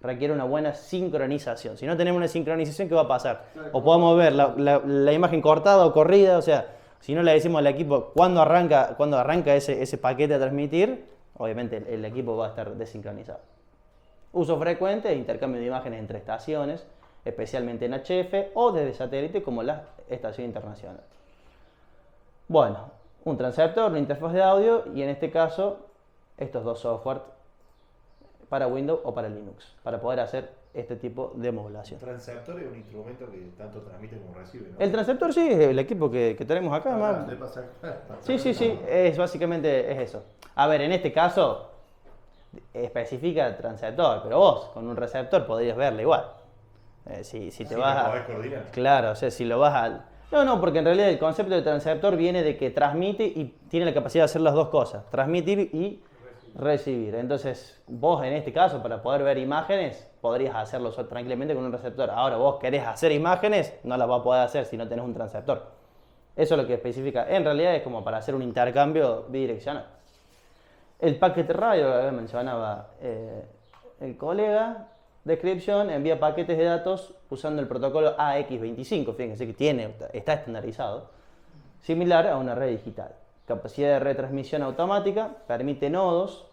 Requiere una buena sincronización. Si no tenemos una sincronización, ¿qué va a pasar? O podemos ver la imagen cortada o corrida, o sea, si no le decimos al equipo cuándo arranca ese paquete a transmitir, obviamente el equipo va a estar desincronizado. Uso frecuente de intercambio de imágenes entre estaciones, especialmente en HF o desde satélite como la estación internacional. Bueno, un transceptor, una interfaz de audio y en este caso estos dos software para Windows o para Linux, para poder hacer este tipo de modulación. El transceptor es un instrumento que tanto transmite como recibe, ¿no? El transceptor sí, es el equipo que tenemos acá. Sí, básicamente es eso. A ver, en este caso especifica el transceptor, pero vos con un receptor podrías verlo igual. Si te vas a... podés coordinar. Claro, o sea, si lo vas a... No, porque en realidad el concepto de transceptor viene de que transmite y tiene la capacidad de hacer las dos cosas, transmitir y recibir. Entonces, vos en este caso, para poder ver imágenes, podrías hacerlo tranquilamente con un receptor. Ahora, vos querés hacer imágenes, no las vas a poder hacer si no tenés un transceptor. Eso es lo que especifica. En realidad es como para hacer un intercambio bidireccional. El paquete radio que mencionaba el colega, descripción, envía paquetes de datos usando el protocolo AX25, fíjense que está estandarizado, similar a una red digital. Capacidad de retransmisión automática, permite nodos,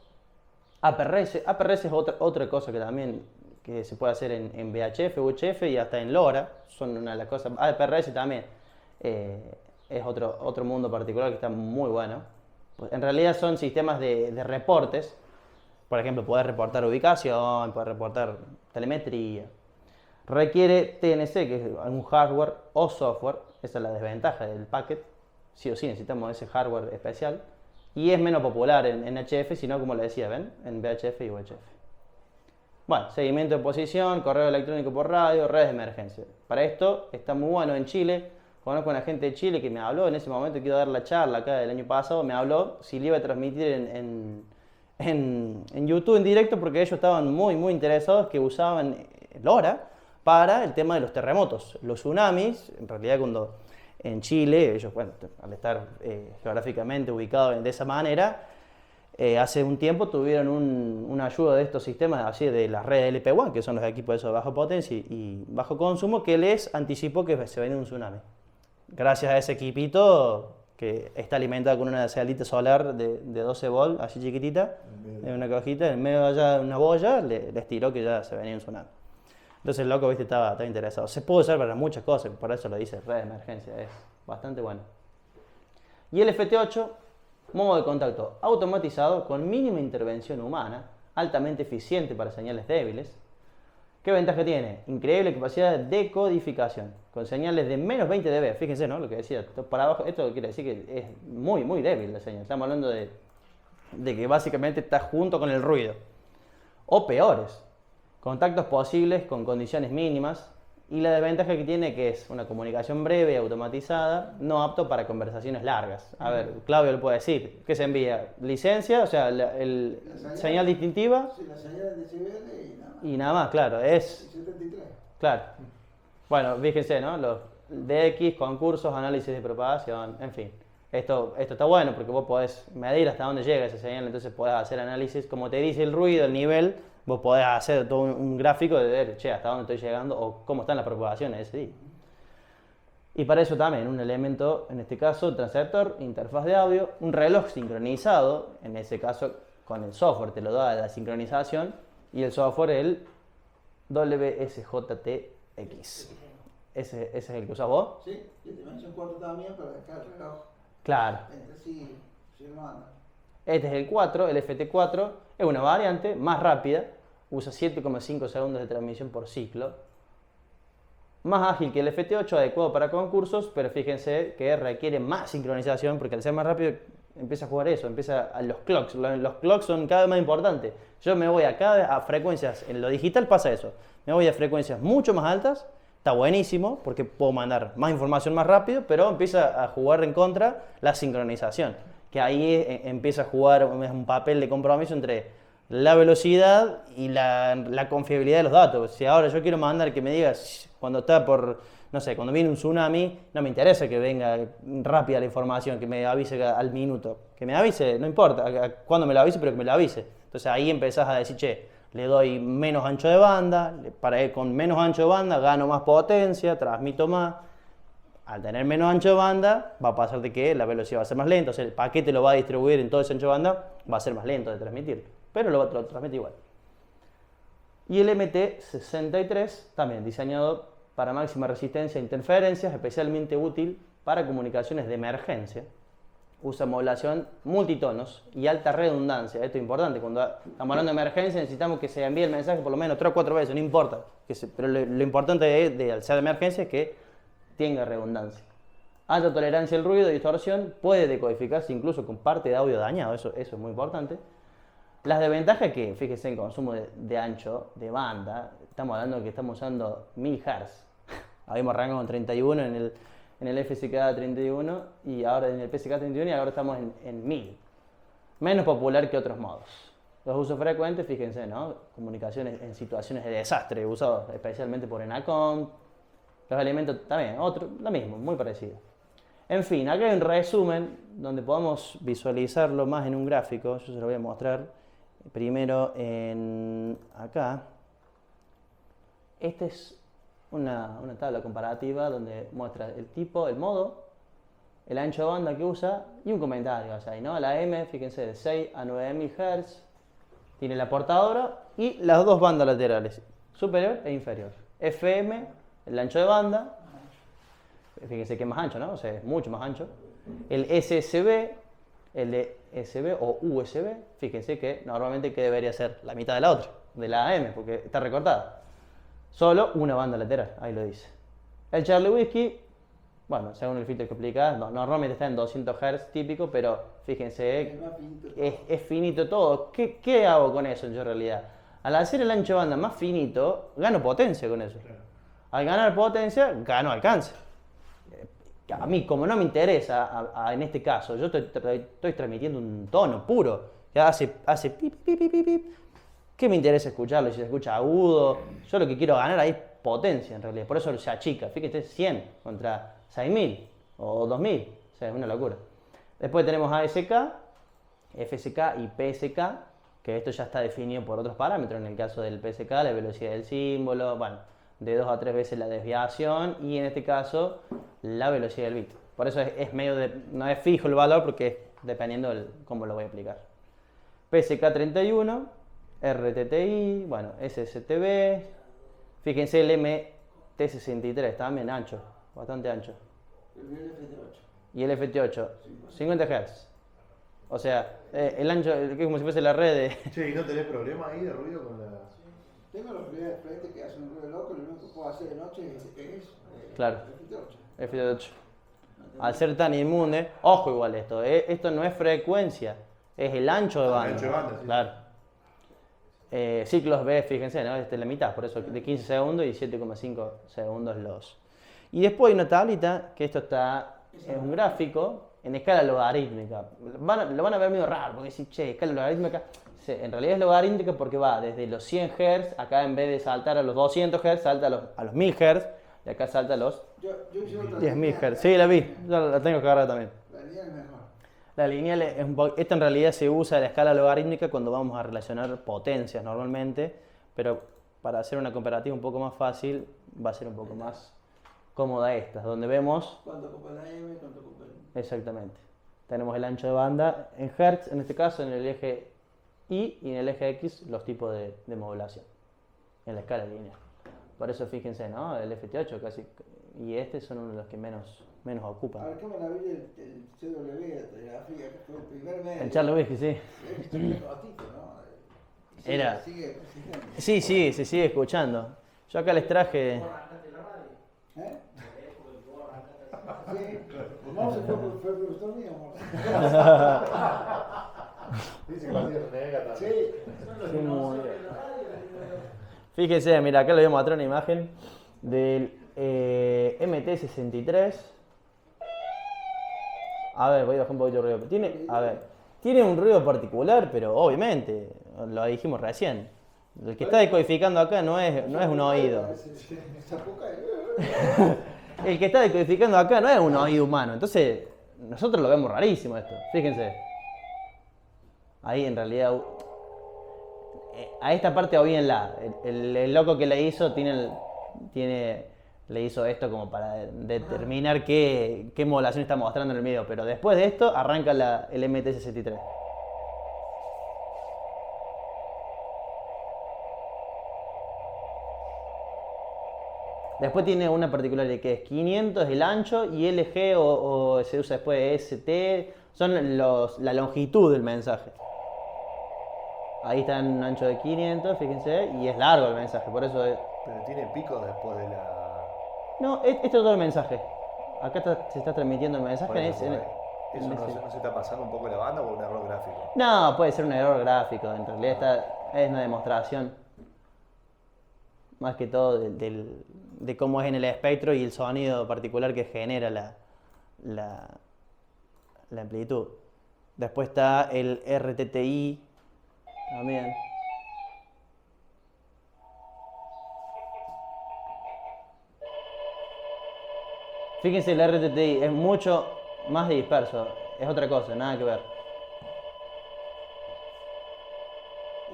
APRS es otra cosa que también que se puede hacer en VHF, UHF y hasta en LoRa, son una de las cosas. APRS también es otro mundo particular que está muy bueno. Pues en realidad son sistemas de reportes. Por ejemplo, poder reportar ubicación, poder reportar telemetría. Requiere TNC, que es un hardware o software. Esa es la desventaja del packet. Sí o sí necesitamos ese hardware especial. Y es menos popular en HF, sino como les decía, ¿ven? En VHF y UHF. Bueno, seguimiento de posición, correo electrónico por radio, redes de emergencia. Para esto está muy bueno en Chile. Conozco a una gente de Chile que me habló en ese momento, que iba a dar la charla acá del año pasado, me habló si le iba a transmitir en YouTube en directo porque ellos estaban muy interesados que usaban LoRa para el tema de los terremotos. Los tsunamis, en realidad cuando en Chile, ellos, bueno, al estar geográficamente ubicados de esa manera, hace un tiempo tuvieron una ayuda de estos sistemas, así de las redes LP1, que son los equipos de baja potencia y bajo consumo, que les anticipó que se venía un tsunami. Gracias a ese equipito que está alimentado con una celita solar de 12 volts, así chiquitita, en una cajita, en medio de allá de una boya, les tiró que ya se venía un tsunami. Entonces el loco, viste, estaba interesado. Se puede usar para muchas cosas, por eso lo dice red de emergencia, es bastante bueno. Y el FT8, modo de contacto automatizado con mínima intervención humana, altamente eficiente para señales débiles. ¿Qué ventaja tiene? Increíble capacidad de decodificación, con señales de menos 20 dB. Fíjense, ¿no? Lo que decía, para abajo, esto quiere decir que es muy débil la señal. Estamos hablando de que básicamente está junto con el ruido. O peores, contactos posibles con condiciones mínimas. Y la desventaja que tiene que es una comunicación breve, automatizada, no apto para conversaciones largas. A ver, Claudio lo puede decir. ¿Qué se envía? ¿Licencia? O sea, la señal distintiva. Sí, la señal de CBL y nada más. Y nada más, claro, es... 73. Claro. Bueno, fíjense, ¿no? Los DX, concursos, análisis de propagación, en fin. Esto está bueno porque vos podés medir hasta dónde llega esa señal, entonces podés hacer análisis, como te dice el ruido, el nivel, vos podés hacer todo un gráfico de ver, che, hasta dónde estoy llegando o cómo están las propagaciones ese día. Y para eso también un elemento, en este caso, transceptor, interfaz de audio, un reloj sincronizado, en ese caso con el software te lo da la sincronización, y el software el WSJTX. Ese es el que usas vos. Sí, y te menciono un cuarto también para dejar el reloj. Claro. Entre sí, sí lo anda. Este es el 4, el FT4, es una variante más rápida, usa 7,5 segundos de transmisión por ciclo. Más ágil que el FT8, adecuado para concursos, pero fíjense que requiere más sincronización porque al ser más rápido empieza a jugar eso, empieza a los clocks. Los clocks son cada vez más importantes. Yo me voy cada vez a frecuencias, en lo digital pasa eso, me voy a frecuencias mucho más altas, está buenísimo porque puedo mandar más información más rápido, pero empieza a jugar en contra la sincronización, que ahí empieza a jugar un papel de compromiso entre la velocidad y la confiabilidad de los datos. Si ahora yo quiero mandar que me digas cuando está por, no sé, cuando viene un tsunami, no me interesa que venga rápida la información, que me avise al minuto. Que me avise, no importa cuándo me lo avise, pero que me lo avise. Entonces ahí empezás a decir, che, le doy menos ancho de banda, con menos ancho de banda gano más potencia, transmito más. Al tener menos ancho de banda, va a pasar de que la velocidad va a ser más lenta, o sea, el paquete lo va a distribuir en todo ese ancho de banda, va a ser más lento de transmitir, pero lo transmite igual. Y el MT63, también diseñado para máxima resistencia a interferencias, especialmente útil para comunicaciones de emergencia. Usa modulación multitonos y alta redundancia. Esto es importante, cuando estamos hablando de emergencia necesitamos que se envíe el mensaje por lo menos 3 o 4 veces, no importa. Pero lo importante al ser de emergencia es que tenga redundancia. Alta tolerancia al ruido y distorsión, puede decodificarse incluso con parte de audio dañado, eso es muy importante. Las desventajas es que, fíjense en consumo de ancho, de banda, estamos hablando de que estamos usando 1000 Hz. Habíamos arrancado con 31 en el FSK 31 y ahora en el PSK 31 y ahora estamos en 1000. Menos popular que otros modos. Los usos frecuentes, fíjense, ¿no? Comunicaciones en situaciones de desastre, usados especialmente por ENACOM. Los elementos también, lo mismo, muy parecido. En fin, acá hay un resumen donde podemos visualizarlo más en un gráfico. Yo se lo voy a mostrar primero acá. Esta es una tabla comparativa donde muestra el tipo, el modo, el ancho de banda que usa y un comentario. O sea, ¿no? La M, fíjense, de 6 a 9000 Hz. Tiene la portadora y las dos bandas laterales, superior e inferior. FM, el ancho de banda. Fíjense que es más ancho, ¿no? O sea, es mucho más ancho. El SSB, el de SB o USB, fíjense que normalmente que debería ser la mitad de la otra, de la AM, porque está recortada. Solo una banda lateral, ahí lo dice. El Charlie Whiskey, bueno, según el filtro que explicás, normalmente está en 200 Hz típico, pero fíjense, es finito todo. ¿Qué hago con eso yo en realidad? Al hacer el ancho de banda más finito, gano potencia con eso. Al ganar potencia, gano alcance. A mí, como no me interesa, en este caso, yo estoy transmitiendo un tono puro, que hace pip, pip, pip, pip, pip. ¿Qué me interesa escucharlo? Si se escucha agudo, yo lo que quiero ganar ahí es potencia en realidad, por eso se achica. Fíjate, 100 contra 6000 o 2000, o sea, es una locura. Después tenemos ASK, FSK y PSK, que esto ya está definido por otros parámetros. En el caso del PSK, la velocidad del símbolo, bueno, de 2 a 3 veces la desviación y en este caso la velocidad del bit. Por eso es medio no es fijo el valor porque es dependiendo de cómo lo voy a aplicar. PSK 31, RTTI, bueno, SSTB, fíjense el MT63, también ancho, bastante ancho. Y el FT8, 50 Hz. O sea, el ancho, que es como si fuese la red de... Che, ¿y no tenés problema ahí de ruido con la...? Tengo los primeros frentes que hacen un ruido loco, lo único que puedo hacer de noche es Claro. el FT8. FT8. Al ser tan inmune, ojo igual esto no es frecuencia, es el ancho de banda. El ancho de banda, sí. Claro. Ciclos B, fíjense, ¿no? Este es la mitad, por eso de 15 segundos y 7,5 segundos los. Y después hay una tablita, que esto es un gráfico en escala logarítmica. Lo van a ver medio raro, porque dicen, che, escala logarítmica. Sí, en realidad es logarítmica porque va desde los 100 Hz, acá en vez de saltar a los 200 Hz, salta a los 1000 Hz, y acá salta a los Yo hice otra 10.000 línea, Hz. Sí, la vi, ya la tengo que agarrar también. La línea es mejor. La lineal es esto en realidad se usa en la escala logarítmica cuando vamos a relacionar potencias normalmente, pero para hacer una comparativa un poco más fácil va a ser un poco más cómoda esta, donde vemos ¿Cuánto ocupa la M? ¿Cuánto ocupa el...? exactamente. Tenemos el ancho de banda en Hertz, en este caso en el eje Y y en el eje X los tipos de modulación en la escala lineal. Por eso fíjense, ¿no? El FT8 casi y este son uno de los que menos A ocupan. ver, qué maravilla el CW de telegrafía, que fue el primer medio. El Charles Whisky, sí. Es un ratito, ¿no? Y sigue- Era- Sigue persistente. Sí, sí, se sigue escuchando. Yo acá les traje... ¿Eh? Sí, no, se fue profesor mío, amor. Dice que va a ser renega también. Sí. Sí, muy bien. Fíjese, mira, acá le voy a mostrar una imagen del MT63. A ver, voy a bajar un poquito el ruido. Tiene un ruido particular, pero obviamente, lo dijimos recién. El que está decodificando acá no es un oído. Esa poca El que está decodificando acá no es un oído humano. Entonces, nosotros lo vemos rarísimo esto. Fíjense. Ahí en realidad... a esta parte oíenla. El loco que le hizo le hizo esto como para determinar qué modulación está mostrando en el video. Pero después de esto arranca el MT63. Después tiene una particularidad que es 500 el ancho y LG o se usa después ST, son la longitud del mensaje. Ahí está en un ancho de 500, fíjense, y es largo el mensaje, por eso es... Pero tiene picos después de la. No, este es todo el mensaje. Acá se está transmitiendo el mensaje Por en eso, ese... ¿Eso no se está pasando un poco la banda o un error gráfico? No, puede ser un error gráfico, en realidad es una demostración más que todo de cómo es en el espectro y el sonido particular que genera la amplitud. Después está el RTTI también. Fíjense, el RTTI es mucho más disperso, es otra cosa, nada que ver.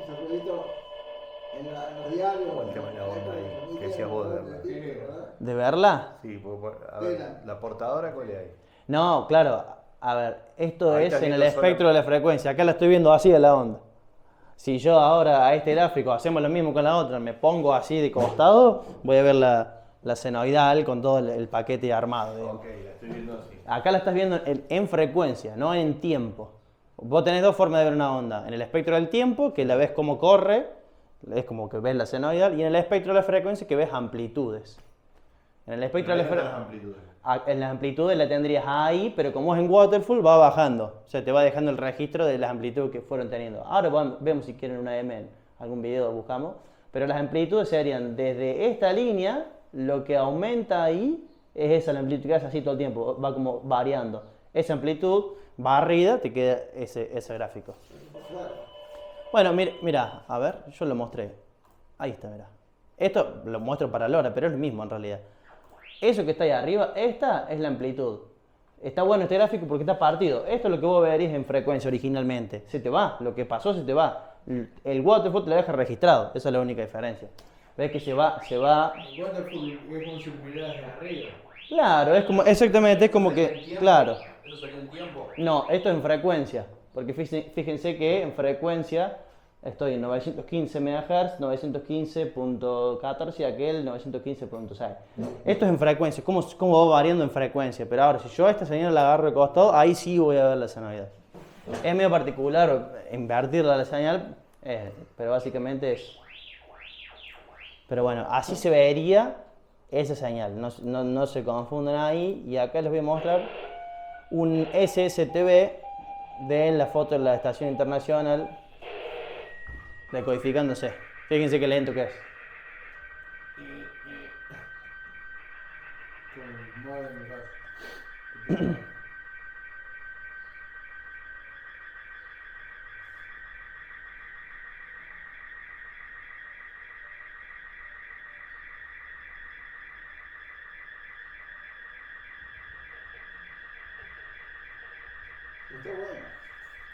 Ese ruidito en los diarios. ¿Cómo el tema de la onda ahí? Que decías vos, ¿verdad? ¿De verla? Sí, a ver, la portadora, ¿cuál es ahí? No, claro, a ver, esto Ahí es está en el viendo espectro de la frecuencia, acá la estoy viendo así de la onda. Si yo ahora a este gráfico hacemos lo mismo con la otra, me pongo así de costado, voy a ver la senoidal con todo el paquete armado, digamos. Ok, la estoy viendo así. Acá la estás viendo en frecuencia, no en tiempo. Vos tenés dos formas de ver una onda. En el espectro del tiempo, que la ves como corre, es como que ves la senoidal, y en el espectro de la frecuencia, que ves amplitudes. En el espectro de la las frecuencia... amplitudes. En las amplitudes la tendrías ahí, pero como es en waterfall va bajando. O sea, te va dejando el registro de las amplitudes que fueron teniendo. Ahora vemos si quieren una M en algún video, buscamos. Pero las amplitudes serían desde esta línea, lo que aumenta ahí es esa la amplitud que hace así todo el tiempo, va como variando. Esa amplitud barrida te queda ese gráfico. Bueno, mira, a ver, yo lo mostré. Ahí está, mira. Esto lo muestro para LoRa, pero es lo mismo en realidad. Eso que está ahí arriba, esta es la amplitud. Está bueno este gráfico porque está partido. Esto es lo que vos verías en frecuencia originalmente. Se te va, lo que pasó se te va. El waterfall te lo deja registrado, esa es la única diferencia. ¿Ves que se va? El waterfall es como si miraras de arriba. Claro, es como, exactamente, es como que, claro. Eso sería un tiempo. No, esto es en frecuencia, porque fíjense que en frecuencia estoy en 915 MHz, 915.14 y aquel 915.6. Esto es en frecuencia, cómo va variando en frecuencia, pero ahora si yo a esta señal la agarro de costado, ahí sí voy a ver la senoidal. Es medio particular invertirla a la señal, pero básicamente es... Pero bueno, así se vería esa señal, no se confundan ahí. Y acá les voy a mostrar un SSTV de la foto de la estación internacional decodificándose. Fíjense qué lento que es. Está bueno.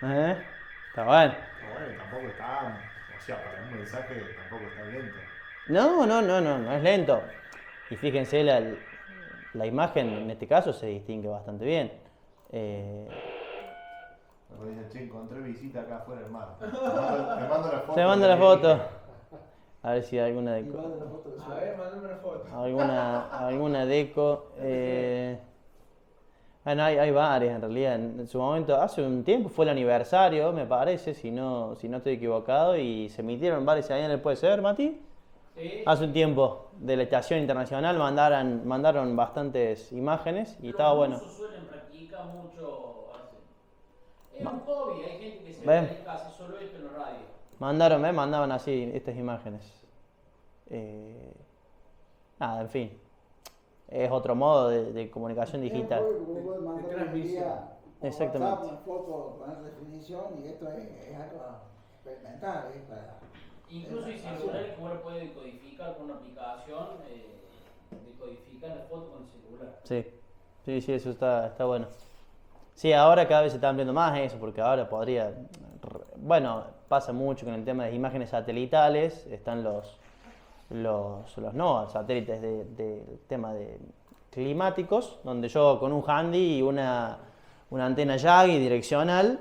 Está bueno. Pero bueno, tampoco está, o sea, para un mensaje tampoco está lento. No es lento. Y fíjense, la imagen en este caso se distingue bastante bien. Me dice, che, encontré visita acá afuera, hermano. Te mando la foto. Se manda la foto. A ver si hay alguna Y deco. manda la foto de su A ver, mandame una foto. Alguna deco. Bueno, hay varias en realidad. En su momento, hace un tiempo fue el aniversario, me parece, si no estoy equivocado, y se emitieron varias señales, ¿puede ser, Mati? Sí. Hace un tiempo, de la estación internacional, mandaron bastantes imágenes y estaba bueno. Los rusos suelen practicar mucho. Es un hobby, hay gente que se Ven. dedica a hacer solo esto en la radio. Mandaban así estas imágenes. Nada, en fin. Es otro modo de comunicación digital. De transmisión. Exactamente. Una foto con alta definición y esto es algo experimental, es para... Incluso hay celulares que uno puede decodificar con una aplicación, decodificar la foto con el celular. Sí, eso está bueno. Sí, ahora cada vez se está ampliando más eso, porque ahora podría... Bueno, pasa mucho con el tema de imágenes satelitales, están los NOAA, satélites del tema de climáticos, donde yo con un handy y una antena Yagi direccional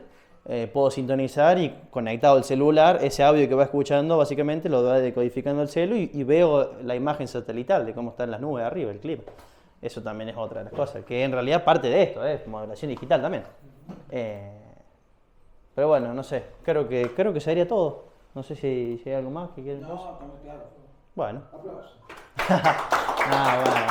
puedo sintonizar y conectado al celular, ese audio que va escuchando básicamente lo va decodificando el celu y veo la imagen satelital de cómo están las nubes arriba, el clima. Eso también es otra de las cosas, que en realidad parte de esto, es modelación digital también. Pero bueno, no sé, creo que sería todo. No sé si hay algo más que quieren. No, está muy claro. Bueno. Aplausos. Bueno.